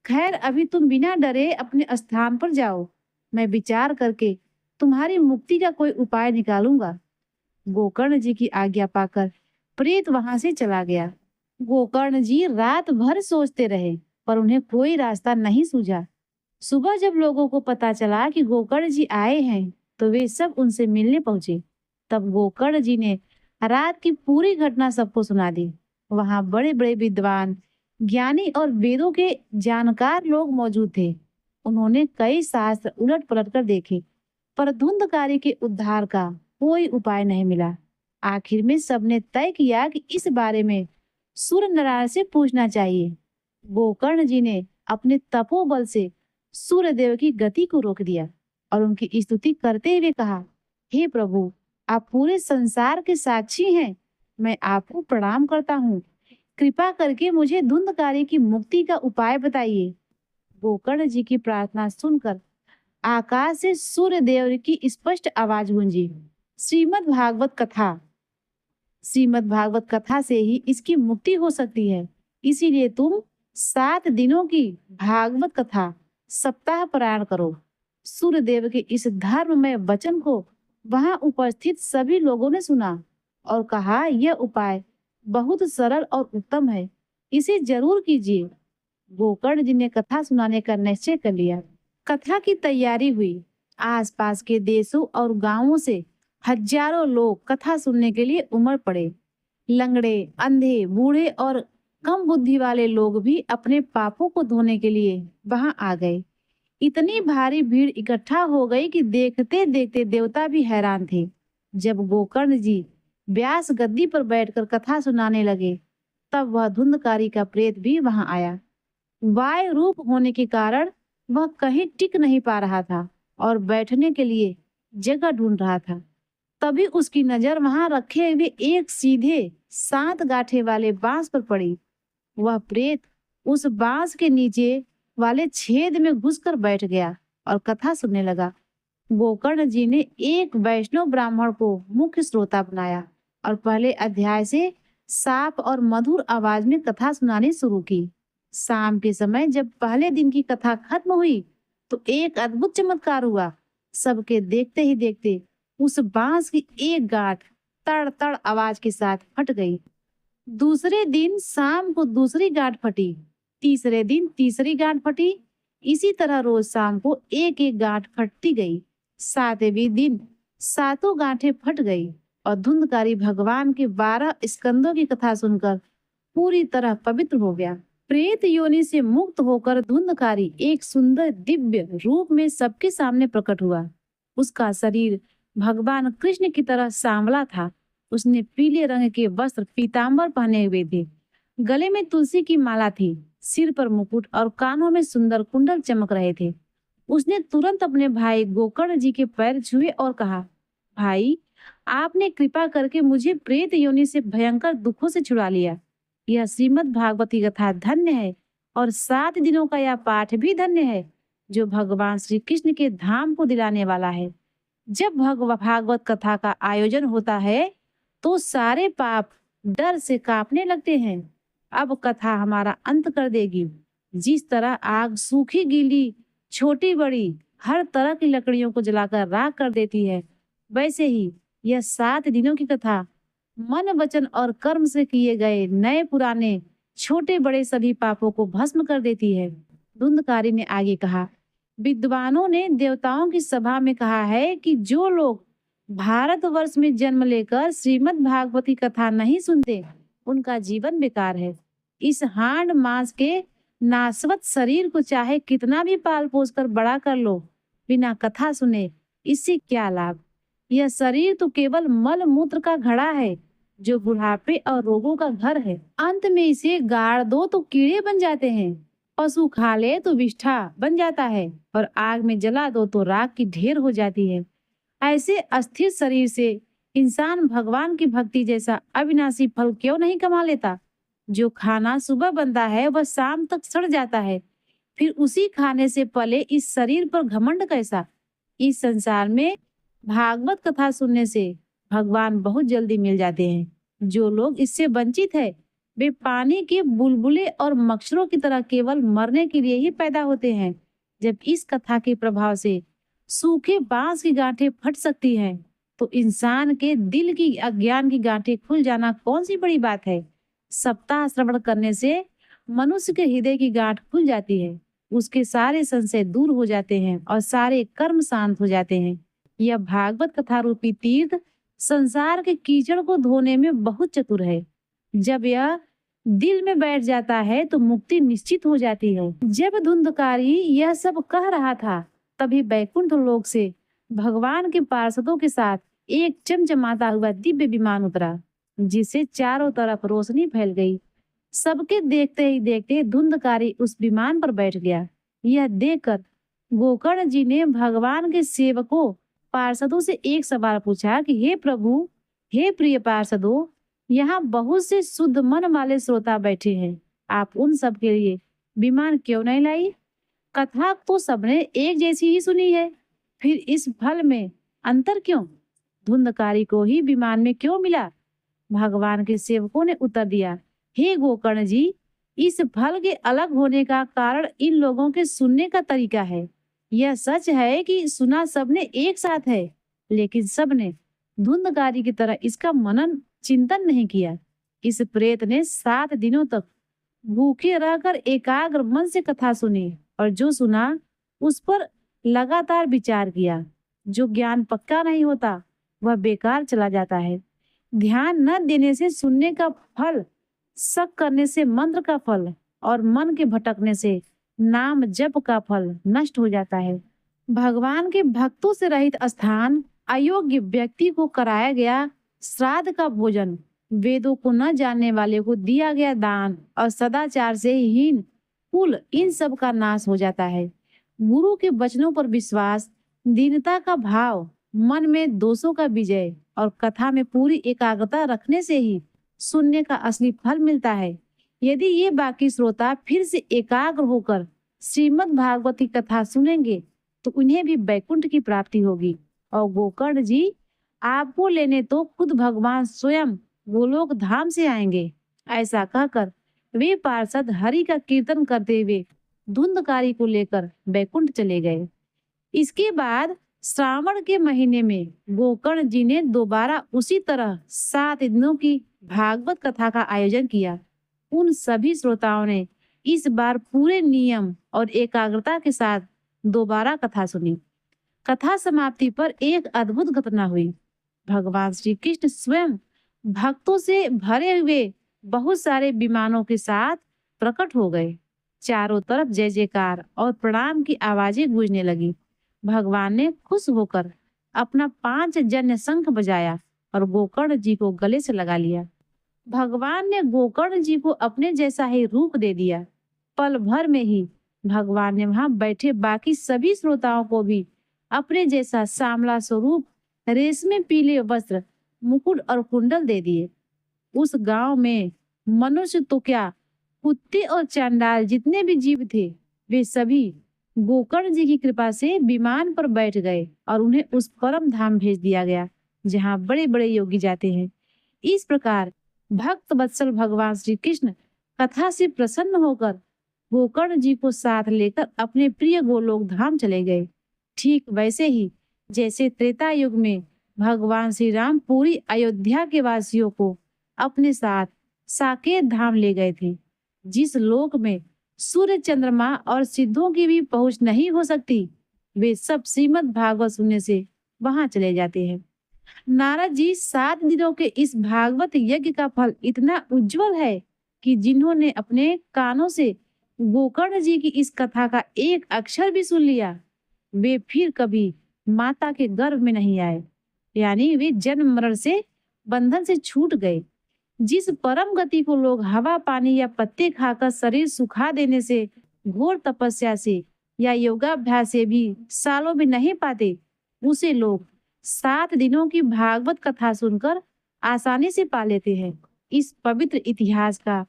खैर, अभी तुम बिना डरे अपने स्थान पर जाओ, मैं विचार करके तुम्हारी मुक्ति का कोई उपाय निकालूंगा। गोकर्ण जी की आज्ञा पाकर प्रेत वहां से चला गया। गोकर्ण जी रात भर सोचते रहे पर उन्हें कोई रास्ता नहीं सूझा। सुबह जब लोगों को पता चला कि गोकर्ण जी आए हैं तो वे सब उनसे मिलने पहुंचे। तब गोकर्ण जी ने रात की पूरी घटना सबको सुना दी। वहां बड़े बड़े विद्वान, ज्ञानी और वेदों के जानकार लोग मौजूद थे। उन्होंने कई शास्त्र उलट पलट कर देखे पर धुंधकारी के उद्धार का कोई उपाय नहीं मिला। आखिर में सबने तय किया कि इस बारे में सूर्य नारायण से पूछना चाहिए। गोकर्ण जी ने अपने तपोबल से सूर्य देव की गति को रोक दिया और उनकी स्तुति करते हुए कहा, हे प्रभु, आप पूरे संसार के साक्षी हैं। मैं आपको प्रणाम करता हूँ। कृपा करके मुझे धुंधकारी की मुक्ति का उपाय बताइए। गोकर्ण जी की प्रार्थना सुनकर आकाश से सूर्य देव की स्पष्ट आवाज गूंजी, श्रीमद् भागवत कथा से ही इसकी मुक्ति हो सकती है। इसीलिए तुम 7 दिनों की भागवत कथा सप्ताह पारायण करो। सूर्य देव के इस धर्ममय वचन को वहां उपस्थित सभी लोगों ने सुना और कहा, यह उपाय बहुत सरल और उत्तम है, इसे जरूर कीजिए। गोकर्ण जी ने कथा सुनाने का निश्चय कर लिया। कथा की तैयारी हुई। आसपास के देशों और गांवों से हजारों लोग कथा सुनने के लिए उमड़ पड़े। लंगड़े, अंधे, बूढ़े और कम बुद्धि वाले लोग भी अपने पापों को धोने के लिए वहां आ गए। इतनी भारी भीड़ इकट्ठा हो गई कि देखते देखते देवता भी हैरान थे। जब गोकर्ण जी व्यास गद्दी पर बैठकर कथा सुनाने लगे तब वह धुंधकारी का प्रेत भी वहां आया। वाय रूप होने के कारण वह कहीं टिक नहीं पा रहा था और बैठने के लिए जगह ढूंढ रहा था। तभी उसकी नजर वहां रखे हुए एक सीधे 7 गांठे वाले बांस पर पड़ी। वह प्रेत उस बांस के नीचे वाले छेद में घुसकर बैठ गया और कथा सुनने लगा। गोकर्ण जी ने एक वैष्णव ब्राह्मण को मुख्य श्रोता बनाया और पहले अध्याय से साफ और मधुर आवाज में कथा सुनानी शुरू की। शाम के समय जब पहले दिन की कथा खत्म हुई तो एक अद्भुत चमत्कार हुआ। सबके देखते ही देखते उस बांस की एक गांठ तड़ तड़ आवाज के साथ फट गई। दूसरे दिन शाम को दूसरी गांठ फटी, तीसरे दिन तीसरी गांठ फटी। इसी तरह रोज शाम को एक एक गांठ फटती गई। 7वें दिन 7 गांठें फट गई और धुंधकारी भगवान के 12 स्कंदों की कथा सुनकर पूरी तरह पवित्र हो गया। प्रेत योनि से मुक्त होकर धुंधकारी एक सुंदर दिव्य रूप में सबके सामने प्रकट हुआ। उसका शरीर भगवान कृष्ण की तरह सांवला था उसने पीले रंग के वस्त्र पीताम्बर पहने हुए थे, गले में तुलसी की माला थी, सिर पर मुकुट और कानों में सुंदर कुंडल चमक रहे थे। उसने तुरंत अपने भाई गोकर्ण जी के पैर छुए और कहा, भाई, आपने कृपा करके मुझे प्रेत योनि से भयंकर दुखों से छुड़ा लिया। यह श्रीमद् भागवती कथा धन्य है और 7 दिनों का यह पाठ भी धन्य है, जो भगवान श्री कृष्ण के धाम को दिलाने वाला है। जब भागवत कथा का आयोजन होता है तो सारे पाप डर से कांपने लगते हैं। अब कथा हमारा अंत कर देगी। जिस तरह आग सूखी गीली छोटी बड़ी हर तरह की लकड़ियों को जलाकर राख कर देती है, वैसे ही यह 7 दिनों की कथा मन वचन और कर्म से किए गए नए पुराने छोटे बड़े सभी पापों को भस्म कर देती है। धुंधकारी ने आगे कहा, विद्वानों ने देवताओं की सभा में कहा है कि जो लोग भारतवर्ष में जन्म लेकर श्रीमद् भागवती कथा नहीं सुनते, उनका जीवन बेकार है। इस हांड मांस के नासवत शरीर को चाहे कितना भी पाल पोस कर बड़ा कर लो, बिना कथा सुने इससे क्या लाभ। यह शरीर तो केवल मल मूत्र का घड़ा है, जो बुढ़ापे और रोगों का घर है। अंत में इसे गाड़ दो तो कीड़े बन जाते हैं, पशु खा ले तो विष्ठा बन जाता है और आग में जला दो तो राख की ढेर हो जाती है। ऐसे अस्थिर शरीर से इंसान भगवान की भक्ति जैसा अविनाशी फल क्यों नहीं कमा लेता। जो खाना सुबह बनता है वह शाम तक सड़ जाता है, फिर उसी खाने से पले इस शरीर पर घमंड कैसा। इस संसार में भागवत कथा सुनने से भगवान बहुत जल्दी मिल जाते हैं। जो लोग इससे वंचित है, वे पानी के बुलबुले और मच्छरों की तरह केवल मरने के लिए ही पैदा होते हैं। जब इस कथा के प्रभाव से सूखे बांस की गांठें फट सकती हैं, तो इंसान के दिल की अज्ञान की गांठें खुल जाना कौन सी बड़ी बात है। सप्ताह श्रवण करने से मनुष्य के हृदय की गांठ खुल जाती है, उसके सारे संशय दूर हो जाते हैं और सारे कर्म शांत हो जाते हैं। यह भागवत कथा रूपी तीर्थ संसार के कीचड़ को धोने में बहुत चतुर है। जब यह दिल में बैठ जाता है तो मुक्ति निश्चित हो जाती है। जब धुंधकारी यह सब कह रहा था, तभी बैकुंठ लोक से भगवान के पार्षदों के साथ एक चमचमाता हुआ दिव्य विमान उतरा, जिससे चारों तरफ रोशनी फैल गई। सबके देखते ही देखते धुंधकारी उस विमान पर बैठ गया। यह देखकर गोकर्ण जी ने भगवान के सेवकों पार्षदों से एक सवाल पूछा कि हे प्रभु, हे प्रिय पार्षदों, यहाँ बहुत से शुद्ध मन वाले श्रोता बैठे हैं, आप उन सब के लिए विमान क्यों नहीं लाई। कथा तो सबने एक जैसी ही सुनी है, फिर इस फल में अंतर क्यों। धुंधकारी को ही विमान में क्यों मिला। भगवान के सेवकों ने उत्तर दिया, हे गोकर्ण जी, इस फल के अलग होने का कारण इन लोगों के सुनने का तरीका है। यह सच है कि सुना सबने एक साथ है, लेकिन सबने धुंधकारी की तरह इसका मनन चिंतन नहीं किया। इस प्रेत ने 7 दिनों तक भूखे रहकर एकाग्र मन से कथा सुनी और जो सुना उस पर लगातार विचार किया। जो ज्ञान पक्का नहीं होता वह बेकार चला जाता है। ध्यान न देने से सुनने का फल, शक करने से मंत्र का फल और मन के भटकने से नाम जप का फल नष्ट हो जाता है। भगवान के भक्तों से रहित स्थान, अयोग्य व्यक्ति को कराया गया श्राद्ध का भोजन, वेदों को न जानने वाले को दिया गया दान और सदाचार से हीन कुल, इन सब का नाश हो जाता है। गुरु के वचनों पर विश्वास, दीनता का भाव, मन में दोषों का विजय और कथा में पूरी एकाग्रता रखने से ही सुनने का असली फल मिलता है। यदि ये बाकी श्रोता फिर से एकाग्र होकर श्रीमद् भागवती कथा सुनेंगे तो उन्हें भी वैकुंठ की प्राप्ति होगी। और गोकर्ण जी, आपको लेने तो खुद भगवान स्वयं गोलोक धाम से आएंगे। ऐसा कहकर वे पार्षद हरि का कीर्तन करते हुए धुंधकारी को लेकर वैकुंठ चले गए। इसके बाद श्रावण के महीने में गोकर्ण जी ने दोबारा उसी तरह 7 दिनों की भागवत कथा का आयोजन किया। उन सभी श्रोताओं ने इस बार पूरे नियम और एकाग्रता के साथ दोबारा कथा सुनी। कथा समाप्ति पर एक अद्भुत घटना हुई। भगवान श्री कृष्ण स्वयं भक्तों से भरे हुए बहुत सारे विमानों के साथ प्रकट हो गए। चारों तरफ जय जयकार और प्रणाम की आवाजें गूंजने लगी। भगवान ने खुश होकर अपना 5 जन्य शंख बजाया और गोकर्ण जी को गले से लगा लिया। भगवान ने गोकर्ण जी को अपने जैसा ही रूप दे दिया। पल भर में ही भगवान ने वहां बैठे बाकी सभी श्रोताओं को भी अपने जैसा सांवला स्वरूप, रेशमी पीले वस्त्र, मुकुट और कुंडल दे दिए। उस गांव में मनुष्य तो क्या, कुत्ते और चांडाल जितने भी जीव थे, वे सभी गोकर्ण जी की कृपा से विमान पर बैठ गए और उन्हें उस परम धाम भेज दिया गया जहाँ बड़े बड़े योगी जाते हैं। इस प्रकार भक्त वत्सल भगवान श्री कृष्ण कथा से प्रसन्न होकर गोकर्ण जी को साथ लेकर अपने प्रिय गोलोक धाम चले गए। ठीक वैसे ही जैसे त्रेता युग में भगवान श्री राम पूरी अयोध्या के वासियों को अपने साथ साकेत धाम ले गए थे, जिस लोक में सूर्य, चंद्रमा और सिद्धों की भी पहुंच नहीं हो सकती, वे सब श्रीमद् भागवत सुनने से वहां चले जाते हैं। नारद जी 7 दिनों के इस भागवत यज्ञ का फल इतना उज्जवल है कि जिन्होंने अपने कानों से गोकर्ण जी की इस कथा का एक अक्षर भी सुन लिया, वे फिर कभी माता के गर्भ में नहीं आए, यानी वे जन्म मरण से बंधन से छूट गए। जिस परम गति को लोग हवा, पानी या पत्ते खाकर शरीर सुखा देने से, घोर तपस्या से या योगाभ्यास से भी सालों में नहीं पाते, उसे लोग 7 दिनों की भागवत कथा सुनकर आसानी से पा लेते हैं। इस पवित्र इतिहास का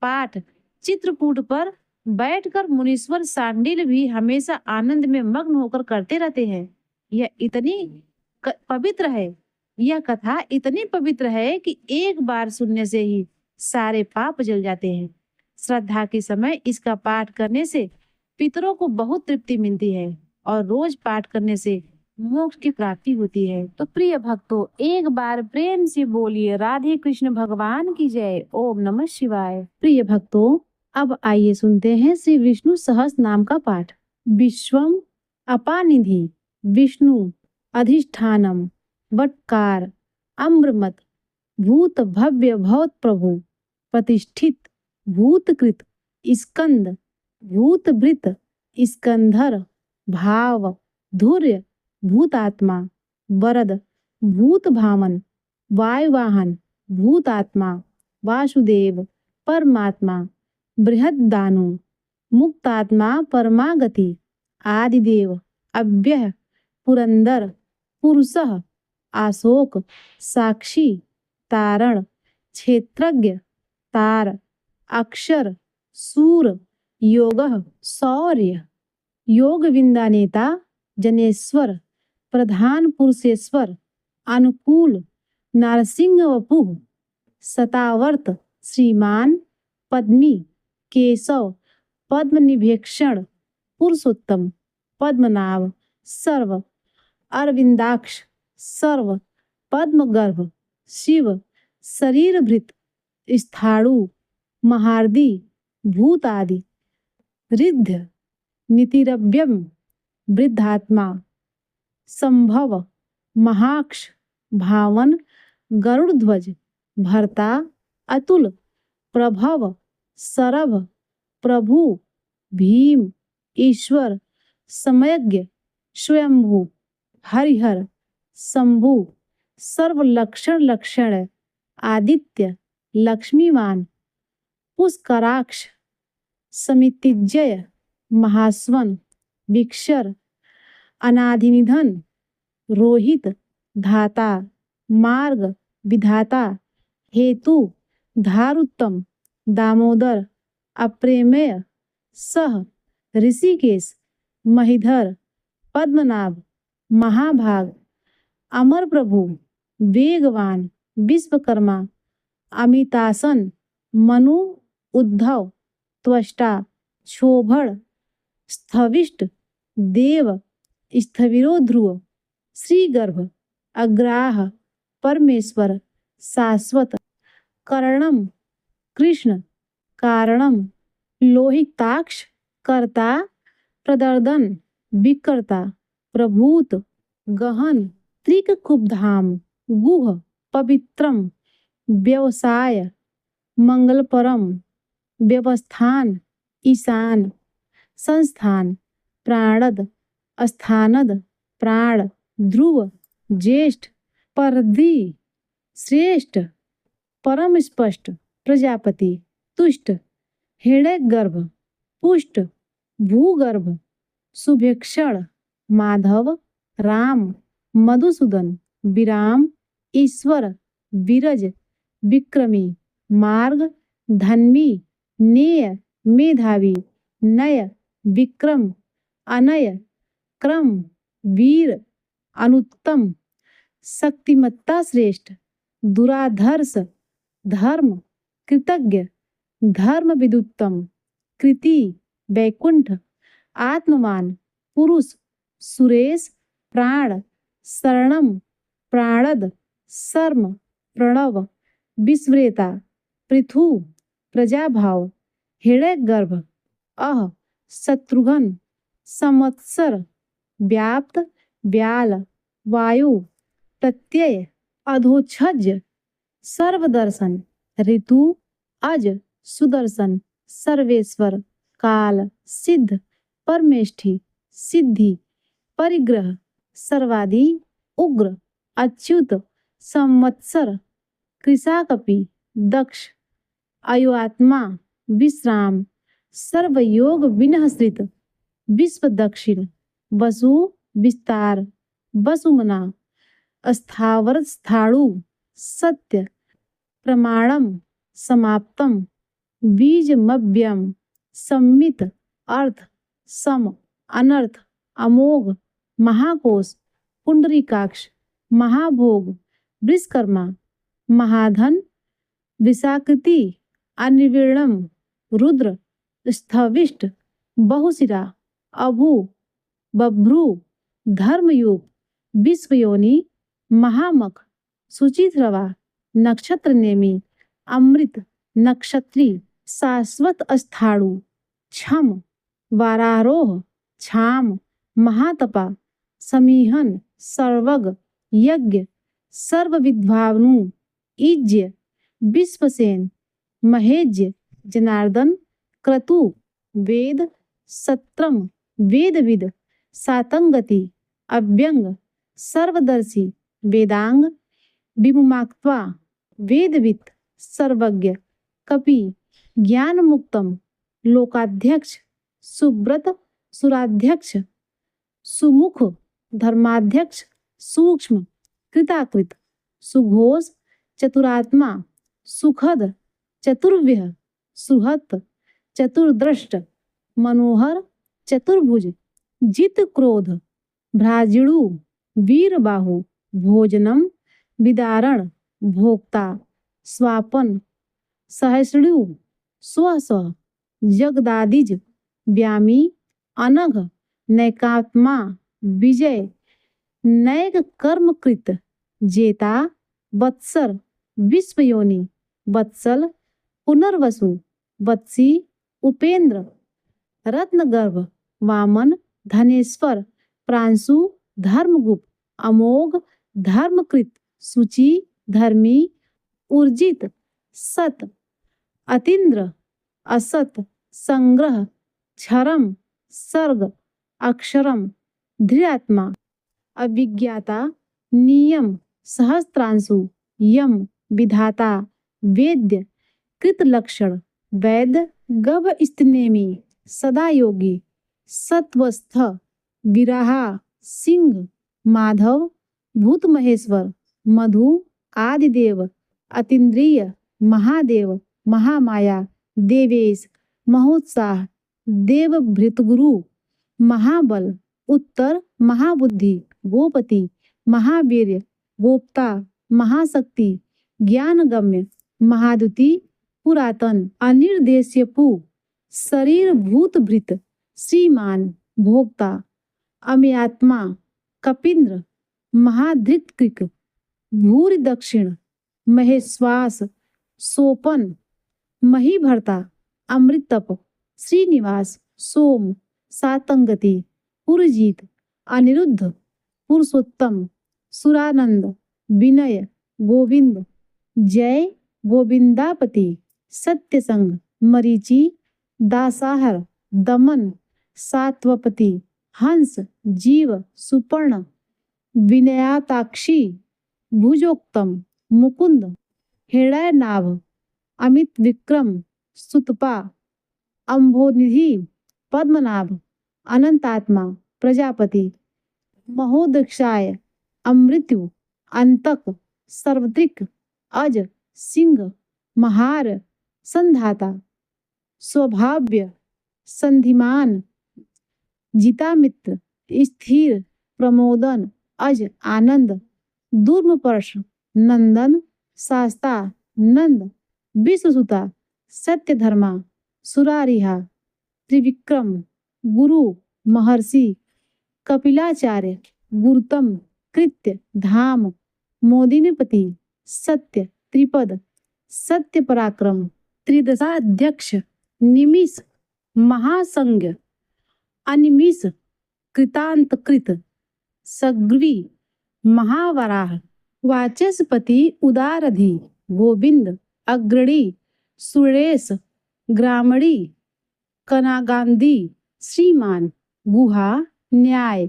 पाठ चित्रकूट पर बैठकर मुनीश्वर सांडिल भी हमेशा आनंद में मग्न होकर करते रहते हैं। यह इतनी पवित्र है, यह कथा इतनी पवित्र है कि एक बार सुनने से ही सारे पाप जल जाते हैं। श्रद्धा के समय इसका पाठ करने से पितरों को बहुत तृप्ति मिलती है और रोज पाठ करने से मोक्ष की प्राप्ति होती है। तो प्रिय भक्तों, एक बार प्रेम से बोलिए राधे कृष्ण भगवान की जय। ओम नमः शिवाय। प्रिय भक्तों, अब आइए सुनते हैं श्री विष्णु सहस्त्र नाम का पाठ। विश्वम अपानिधि विष्णु अधिष्ठानम वटकार अम्रमत भूत भव्य भवत प्रभु प्रतिष्ठित भूतकृत स्कंद भूतभृत स्कंधर भाव धुर्य भूतात्मा वरद भूत भामन वायुवाहन भूतात्मा वासुदेव परमात्मा बृहदानु मुक्तात्मा परमागति आदिदेव अव्यय पुरंदर पुरुषः आशोक साक्षी तारण क्षेत्रज्ञ तार अक्षर सूर योगः शौर्य योग विंदानेता जनेश्वर प्रधान पुरुषेश्वर अनुकूल नारसिंह वपुः सतावर्त श्रीमान पद्मी केशव पद्मनिभेक्षण पुरुषोत्तम पद्मनाभ सर्व अरविंदाक्ष सर्व पद्मगर्भ शिव शरीरभृत स्थाणु महारदी भूतादि रिद्ध नितिरव्यम वृद्धात्मा संभव महाक्ष भावन गरुड़ध्वज भर्ता अतुल प्रभव सरभ प्रभु भीम ईश्वर समयज्ञ स्वयंभू हरिहर शंभु सर्वलक्षण लक्षण आदित्य लक्ष्मीवान पुष्कराक्ष समितिजय महास्वन विक्षर अनादिनिधन रोहित धाता मार्ग विधाता हेतु धारुत्तम दामोदर अप्रेमेय सह ऋषिकेश महिधर पद्मनाभ महाभाग अमर प्रभु वेगवान विश्वकर्मा अमितासन मनु उद्धव त्वष्टा क्षोभण स्थविष्ट देव स्थविरो ध्रुव श्रीगर्भ अग्राह परमेश्वर शाश्वत करणम कृष्ण कारणम लोहिताक्ष कर्ता प्रदर्दन विकर्ता प्रभूत गहन त्रिककुब्धाम गुह पवित्रम व्यवसाय मंगलपरम व्यवस्थान ईशान संस्थान प्राणद स्थानद प्राण ध्रुव ज्येष्ठ परधि श्रेष्ठ, परम स्पष्ट, प्रजापति, तुष्ट, हृदय गर्भ, पुष्ट, भूगर्भ, शुभेक्षण, माधव, राम, मधुसूदन, विराम, ईश्वर, विरज, विक्रमी, मार्ग, धन्वी, नेय, मेधावी, नय, विक्रम, अनय, क्रम, वीर, अनुत्तम, शक्तिमत्ता श्रेष्ठ, दुराधर्ष, धर्म, कृतज्ञ, धर्म विदुत्तम, कृति, वैकुंठ, आत्मवान, पुरुष, सुरेश, प्राण, शरणम, प्राणद, शर्म, प्रणव, विश्वेता, पृथु, प्रजाभाव, हृदय गर्भ, अह, शत्रुघ्न, संवत्सर, व्याप्त, व्याल, वायु, प्रत्यय, अधोक्षज, सर्वदर्शन, ऋतु, अज, सुदर्शन, सर्वेश्वर, काल, सिद्ध, परमेष्ठि, सिद्धि, परिग्रह, सर्वादि, उग्र, अच्युत, संवत्सर, कृशाकपि, दक्ष, अयोआत्मा, विश्राम, सर्वयोग विनहश्रित, विश्व दक्षिण, वसु, विस्तार, वसुमना, स्थावर स्थाणु, सत्य, प्रमाणम, समाप्तम, बीजमव्यम, सम्मित, अर्थ, सम, अनर्थ, अमोघ, महाकोश, पुंडरीकाक्ष, महाभोग, विश्वकर्मा, महाधन, विषाकृति, अनिर्विणम, रुद्र, स्थविष्ट, बहुशिरा, अभु, बभ्रू, धर्मयुग, विश्वयोनि, महामख, सुचित्रवा, नक्षत्र नेमी, अमृत, नक्षत्री, शाश्वत स्थाणु, छम, वारारोह, छाम, महातपा, समीहन, सर्वग, यज्ञ, सर्वविद्भावनु, ईज्य, विश्वसेन, महेज्य, जनार्दन, क्रतु, वेद, सत्रम, वेदविद, सातंगति, अव्यंग, सर्वदर्शी, वेदांग, विमुक्त्वा, वेदवित्, सर्वज्ञ, कपि, ज्ञान मुक्तम, लोकाध्यक्ष, सुब्रत, सुराध्यक्ष, सुमुख, धर्माध्यक्ष, सूक्ष्म, कृताकृत, सुघोष, चतुरात्मा, सुखद, चतुर्व्यह, सुहत, चतुर्दृष्ट, मनोहर, चतुर्भुज, जित क्रोध, भ्राजिणु, वीरबाहु, भोजनम, विदारण, भोक्ता, स्वापन, सहस्रणु, स्व स्व, जगदादिज, व्यामी, अनघ, नैकात्मा, विजय, नैक कर्मकृत, जेता, वत्सर, विश्वयोनि, वत्सल, पुनर्वसु, वत्सी, उपेंद्र, रत्नगर्भ, वामन, धनेश्वर, प्रांशु, धर्मगुप्त, अमोघ, धर्मकृत, सुचि, धर्मी, ऊर्जित, सत, अतीन्द्र, असत, संग्रह, क्षरम, सर्ग, अक्षरम, धृत्मा, अभिज्ञाता, नियम, सहस्त्रांशु, यम, विधाता, वेद्य, कृतलक्षण, वैद्य, गभ स्त्नेमी, सदा योगी, सत्वस्थ, विराहा, सिंह, माधव, भूत महेश्वर, मधु, आदिदेव, अतीन्द्रिय, महादेव, महामाया, देवेश, महोत्साह, देवभृतगुरु, महाबल, उत्तर, महाबुद्धि, गोपति, महावीर्य, गोप्ता, महाशक्ति, ज्ञानगम्य, महाद्युति, पुरातन, अनिर्देश्यपु, शरीर भूतभृत, श्रीमान, भोक्ता, अमेयात्मा, कपिन्द्र, महाधृतकृक, भूरि दक्षिण, महेश्वास, सोपन, महीभर्ता, अमृतप, श्रीनिवास, सोम, सातंगति, पुरजीत, अनिरुद्ध, पुरुषोत्तम, सुरानंद, विनय, गोविंद, जय, गोविंदापति, सत्यसंग, मरीचि, दासाहर, दमन, सात्वपति, हंस, जीव, सुपर्ण, विनयाताक्षी, भुजोक्तम, मुकुंद, हृदय नाभ, अमित विक्रम, सुतपा, अम्भोनिधि, पद्मनाभ, अनंतात्मा, प्रजापति, महोदक्षाय, अमृत्यु, अंतक, सर्वत्रिक, अज, सिंह, महार, संधाता, स्वभाव्य, संधिमान, जितामित्र, स्थिर, प्रमोदन, अज, आनंद, दूर्मपर्श, नंदन, शास्ता, नंद, विश्वसुता, सत्यधर्मा, सुरारिहा, त्रिविक्रम, गुरु, महर्षि, कपिलाचार्य, गुरुतम, कृत्य, धाम, मोदिनीपति, सत्य, त्रिपद, सत्य पराक्रम, त्रिदशाध्यक्ष, निमिष, महासंज्ञ, अनिमिष, कृतांतकृत, सग्रीवी, महावराह, वाचस्पति, उदारधि, गोविंद, अग्रणी, सुरेश, ग्रामणी, कनागांधी, श्रीमान, गुहा, न्याय,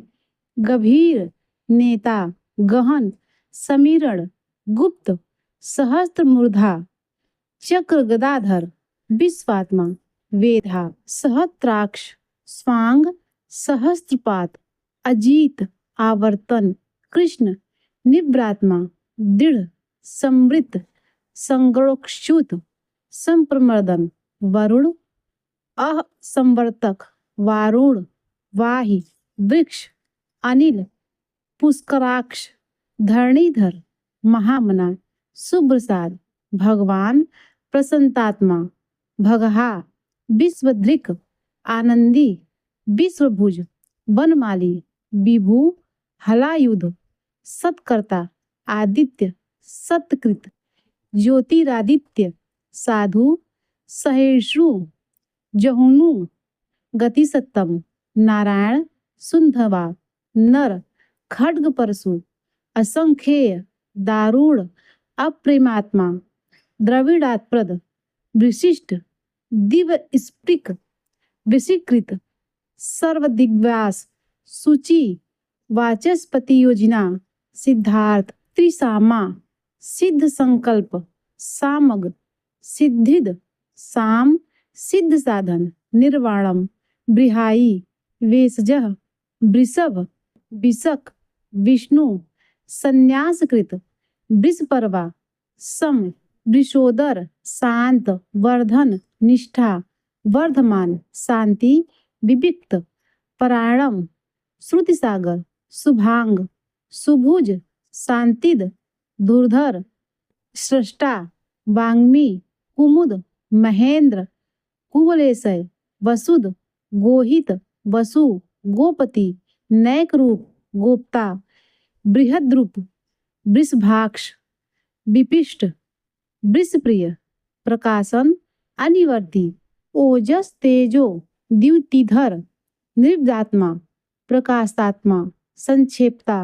गंभीर, नेता, गहन, समीरण, गुप्त, सहस्त्र मूर्धा, चक्र गदाधर, विश्वात्मा, वेधा, सहस्त्राक्ष, स्वांग, सहस्त्रपात, अजीत, आवर्तन, कृष्ण, निव्रात्मा, दृढ़, समृत, संगरोक्षुत, संप्रमर्दन, वरुण, संवर्तक, वारुण, वाही, वृक्ष, अनिल, पुष्कराक्ष, धरणीधर, महामना, सुप्रसाद, भगवान, प्रसन्नात्मा, भगहा, विश्वधृक, आनंदी, विश्वभुज, वनमाली, विभु, हलायुध, सत्कर्ता, आदित्य, सत्कृत, ज्योतिरादित्य, साधु, सहिष्णु, जहुनु, गतिसत्तम, नारायण, सुंधवा, नर, खड्ग परशु, असंख्येय, दारुण, अप्रेमात्मा, द्रविड़ात्प्रद, विशिष्ट, दिव स्पृक, विशिकृत, सर्वदिग्व्यास, सूचि, वाचस्पति योजना, सिद्धार्थ, त्रिसामा, सिद्ध संकल्प, सामग, सिद्धिद, साम, सिद्ध साधन, निर्वाणम, बृहाई, वेशजः, वृषभ, विशक, विष्णु, संन्यासकृत, वृषपर्वा, सम, वृषोदर, शांत, वर्धन, निष्ठा, वर्धमान, शांति, विविक्त, परायणम, श्रुतिसागर, शुभांग, सुभुज, शांतिद, दुर्धर, सृष्टा, वाग्मी, कुमुद, महेंद्र, कुवलेशय, वसुद, गोहित, वसु, गोपति, नैक रूप, गोप्ता, बृहद्रूप, वृषभाक्ष, विपिष्ट, वृषप्रिय, प्रकाशन, अनिवर्ती, ओजस, तेजो, द्युतिधर, निर्दात्मा, प्रकाशात्मा, संक्षेपता,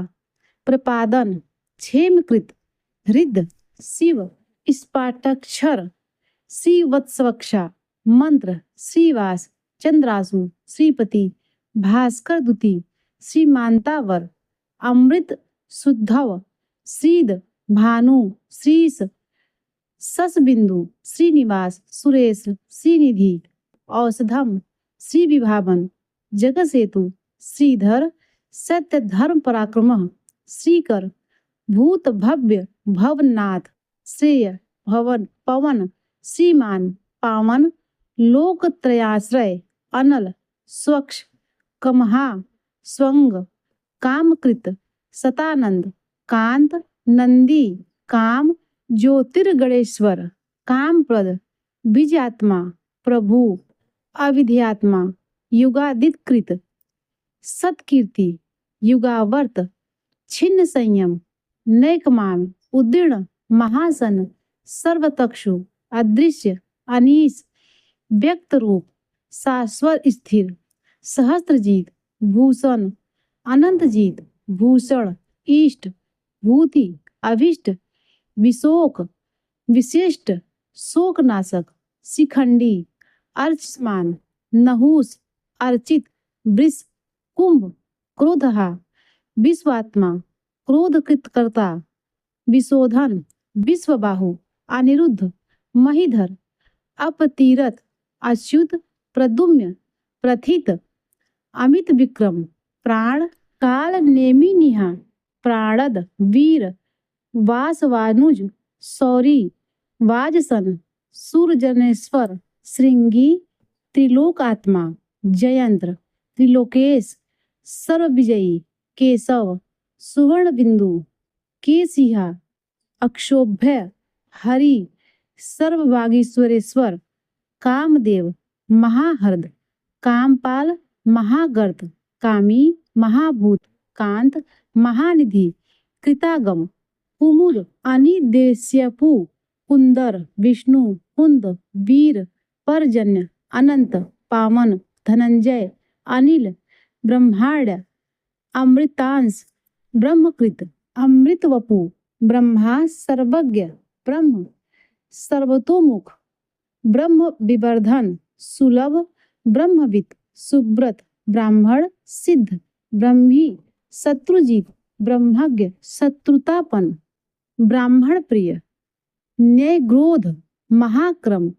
प्रपादन, क्षेमकृत, हृद, शिव, स्पाटक्षर, श्रीवत्सवक्षा, मंत्र, श्रीवास, चंद्रासु, श्रीपति, भास्कर दुति, श्रीमांतावर, अमृत, शुद्धव, श्रीद, भानु, श्रीस, ससबिंदु, श्रीनिवास, सुरेश, श्रीनिधि, औषधम, श्री विभावन, जगसेतु, श्रीधर, सत्य धर्म पराक्रम, श्रीकर, भूत भव्य, भवनाथ, श्रेय, भवन, पवन, श्रीमान, पावन, लोकत्रयाश्रय, अनल, स्वच्छ, कमहा, स्वंग, कामकृत, सतानंद, कांत, नंदी, काम, ज्योतिर्गणेश्वर, कामप्रद, बीजात्मा, प्रभु, अविध्यात्मा, युगादिकृत, सत्कीर्ति, युगावर्त, छिन्न संयम, नैकमान, उदीर्ण, महासन, सर्वतक्षु, अदृश्य, अनीश, व्यक्त रूप, शाश्वत स्थिर, सहस्त्रजीत, भूषण, अनंतजीत, भूषण, इष्ट, भूति, अभिष्ट, विशोक, विशिष्ट, शोकनाशक, शिखंडी, अर्चमान, नहुस, अर्चित, वृष, कुंभ, क्रोधहा, विश्वात्मा, क्रोधकृतकर्ता, विशोधन, विश्वबाहु, अनिरुद्ध, महीधर, अपतीरथ, अच्युत, प्रद्युम्न, प्रथित, अमित विक्रम, प्राण, काल नेमि निहा, प्राणद, वीर, वासवानुज, सौरी, वाजसन, सूरजनेश्वर, श्रृंगी, त्रिलोकात्मा, जयंत्र, त्रिलोकेश, सर्वविजयी, केशव, सुवर्ण बिंदु, केसिहा, अक्षोभ्य, हरि, सर्ववागीश्वरेश्वर, कामदेव, महाहर्द, कामपाल, महागर्त, कामी, महाभूत, कांत, महानिधि, कृतागम, कुमुद, अनिदेश्यपु, कुंदर, विष्णु, कुंद, वीर, परजन्य, अनंत, पावन, धनंजय, अनिल, ब्रह्मांड, अमृतांश, ब्रह्मकृत, अमृतवपु, ब्रह्मा सर्वज्ञ, ब्रह्म सर्वतोमुख, ब्रह्म विवर्धन, सुलभ, ब्रह्मविद, सुब्रत, ब्राह्मण, सिद्ध, ब्रह्मी, शत्रुजीत, ब्रह्मज्ञ, शत्रुतापन, ब्राह्मण प्रिय, न्यायग्रोध, महाक्रम,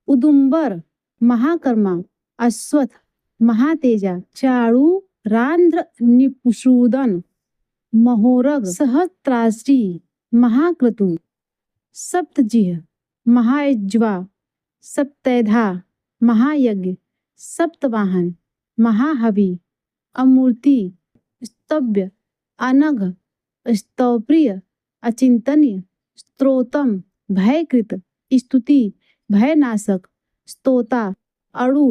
उदुम्बर, महाकर्मा, अश्वत्थ, महातेजा, चारु, रांध्र, निपुषूदन, महोरग, सहस्त्राष्टी, महाक्रतु, सप्तजिह, महायज्वा, सप्तैधा, महायज्ञ, सप्तवाहन, महाहवि, अमूर्ति, स्तव्य, अनघ, स्तवप्रिय, अचिंतन्य, स्त्रोतम, भयकृत, स्तुति, भयनाशक, स्तोता, अणु,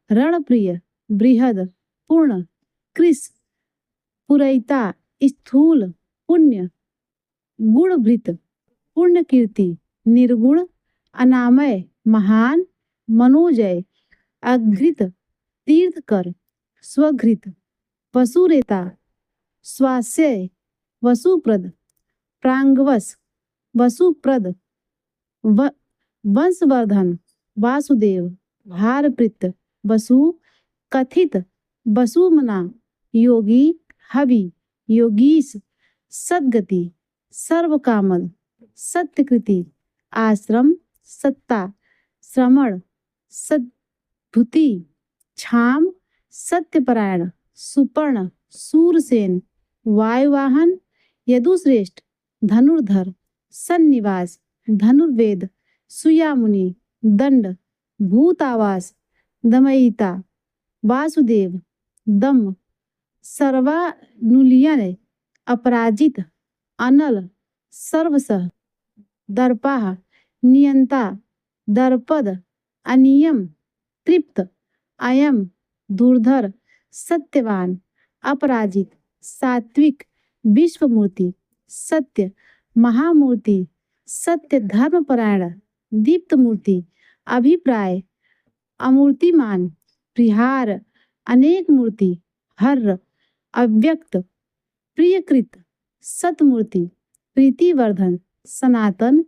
रणप्रिय, बृहद, पूर्ण, कृष, पुरैता, स्थूल, पुण्य, गुणभृत, पुण्य कीर्ति, निर्गुण, अनामय, महान, मनोजय, अघृत, तीर्थकर, स्वघृत, वसुरेता, स्वास्यय, वसुप्रद, प्रांगवस, वसुप्रद, वंशवर्धन, वासुदेव, भारप्रीत, वसु, कथित, वसुमना, योगी, हवि, योगीश, सद्गति, सर्वकामद, सत्यकृति, आश्रम, सत्ता, श्रमण, सद्भुति, क्षाम, सत्यपरायण, सुपर्ण, सूरसेन, वायुवाहन, यदुश्रेष्ठ, धनुर्धर, सन्निवास, धनुर्वेद, सुयामुनि, दंड, भूतावास, दमयिता, वासुदेव, दम, सर्वानुलियन, अपराजित, अनल, सर्वसह, दर्पाः, नियंता, दर्पद, अनियम, तृप्त, अयम, दुर्धर, सत्यवान, अपराजित, सात्विक, विश्वमूर्ति, सत्य, महामूर्ति, सत्य धर्मपरायण, दीप्त मूर्ति, अभिप्राय, अमूर्तिमान, प्रिहार, अनेक मूर्ति, हर, अव्यक्त, प्रियकृत, सतमूर्ति, प्रीतिवर्धन, सनातन,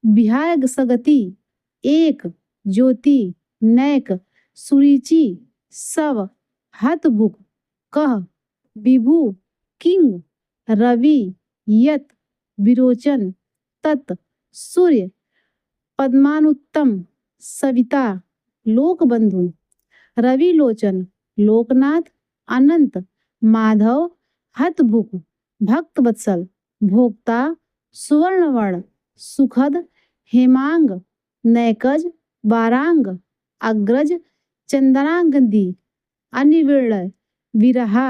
विहाय सगति, एक, ज्योति, नैक, सुरुचि, सव, हतभुक, कह, विभु, किंग, रवि, यत, विरोचन, तत्, सूर्य, पद्मानुत्तम, सविता, लोकबंधु, रविलोचन, लोकनाथ, अनंत, माधव, हतभुक, भक्तवत्सल, भोक्ता, सुवर्णवर्ण, सुखद, हेमांग, नैकज, वारांग, अग्रज, चंदनांगदी, अनिविर्ण, विरहा,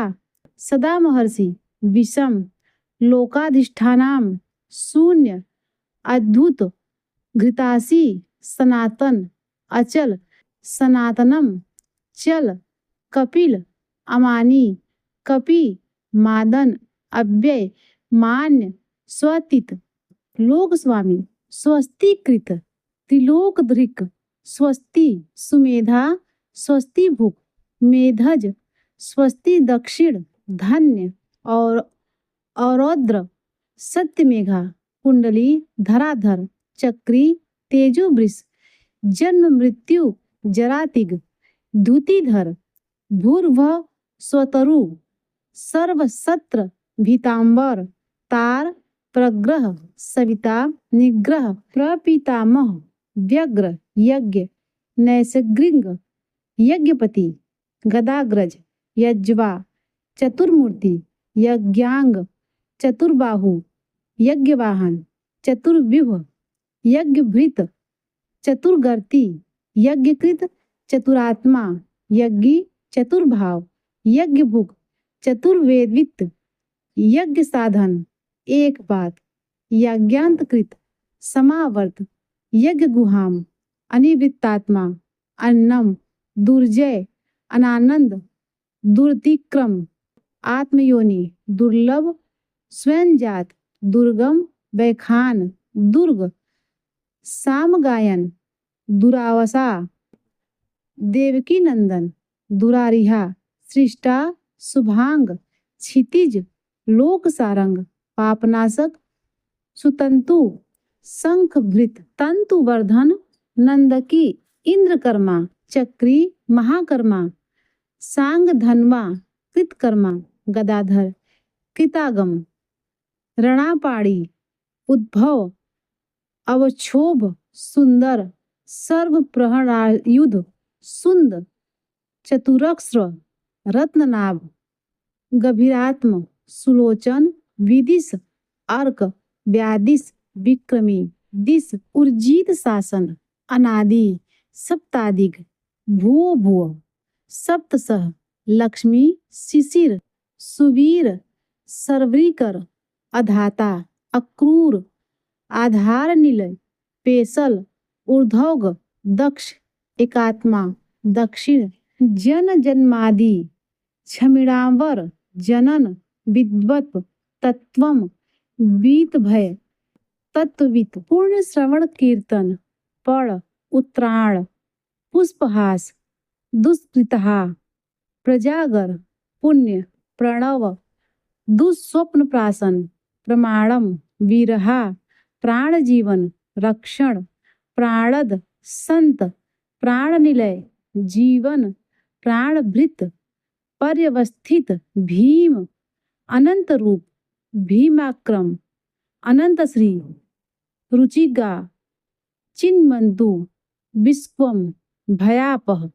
सदा महर्षि, विषम, लोकाधिष्ठानाम, शून्य, अद्भुत, घृतासी, सनातन, अचल, सनातनम, चल, कपिल, अमानी, कपि, मादन, अव्यय, मान्य, स्वतित, लोकस्वामी, स्वस्तिकृत, त्रिलोकधृक, स्वस्ति, सुमेधा, स्वस्ति भुक, मेधज, स्वस्ति दक्षिण, धन्य, और औरौद्र, सत्यमेघा, कुंडली, धराधर, चक्री, तेजोवृष, जन्म मृत्यु, जरातिग, द्युतिधर, भूर्भ, स्वतरु, सर्वसत्र, भीतांबर, तार, प्रग्रह सविता निग्रह प्रपितामह व्यग्र यज्ञ नैसर्गिक यज्ञपति गदाग्रज यज्वा चतुर्मूर्ति यज्ञांग चतुर्बाहु यज्ञवाहन चतुर्व्यूह यज्ञभृत चतुर्गर्ति यज्ञकृत चतुरात्मा यज्ञी चतुर्भाव यज्ञभुक चतुर्वेदित यज्ञ साधन एक बात यज्ञांतकृत समावर्त यज्ञ गुहाम अनिवृत्तात्मा अन्नम दुर्जय अनानंद दुर्तिक्रम आत्मयोनि दुर्लभ स्वयंजात दुर्गम वैखान दुर्ग सामगायन दुरावसा देवकी नंदन दुरारिहा सृष्टा शुभांग क्षितिज लोक सारंग पापनाशक सुतंतु शंखभृत तंतुवर्धन नंदकी इंद्रकर्मा चक्री महाकर्मा सांग धनवा कृतकर्मा गदाधर कृतागम रणापाड़ी उद्भव अवक्षोभ सुंदर सर्व प्रहरायुध सुंद चतुरक्ष रत्ननाभ गभीरात्म सुलोचन विदिश अर्क व्यादिश विक्रमी दिश उर्जित शासन अनादि सप्तादिग भुवो भुव सप्तसह लक्ष्मी शिशिर सुवीर सर्वरीकर अधाता अक्रूर आधार निलय पेशल ऊर्ध्वग दक्ष एकात्मा दक्षिण जन जन्मादि क्षमिणावर जनन विद्वत् तत्वम वीत भय तत्वित पूर्ण श्रवण कीर्तन पड़ उत्तरायण पुष्पहास दुष्कृतहा प्रजागर पुण्य प्रणव दुस्वप्न प्राशन प्रमाणम वीरहा प्राण जीवन रक्षण प्राणद संत प्राण निलय जीवन प्राणभृत पर्यवस्थित भीम अनंत रूप भीमाक्रम अनंत श्री रुचिगा चिन्मंतु विश्वम भयापह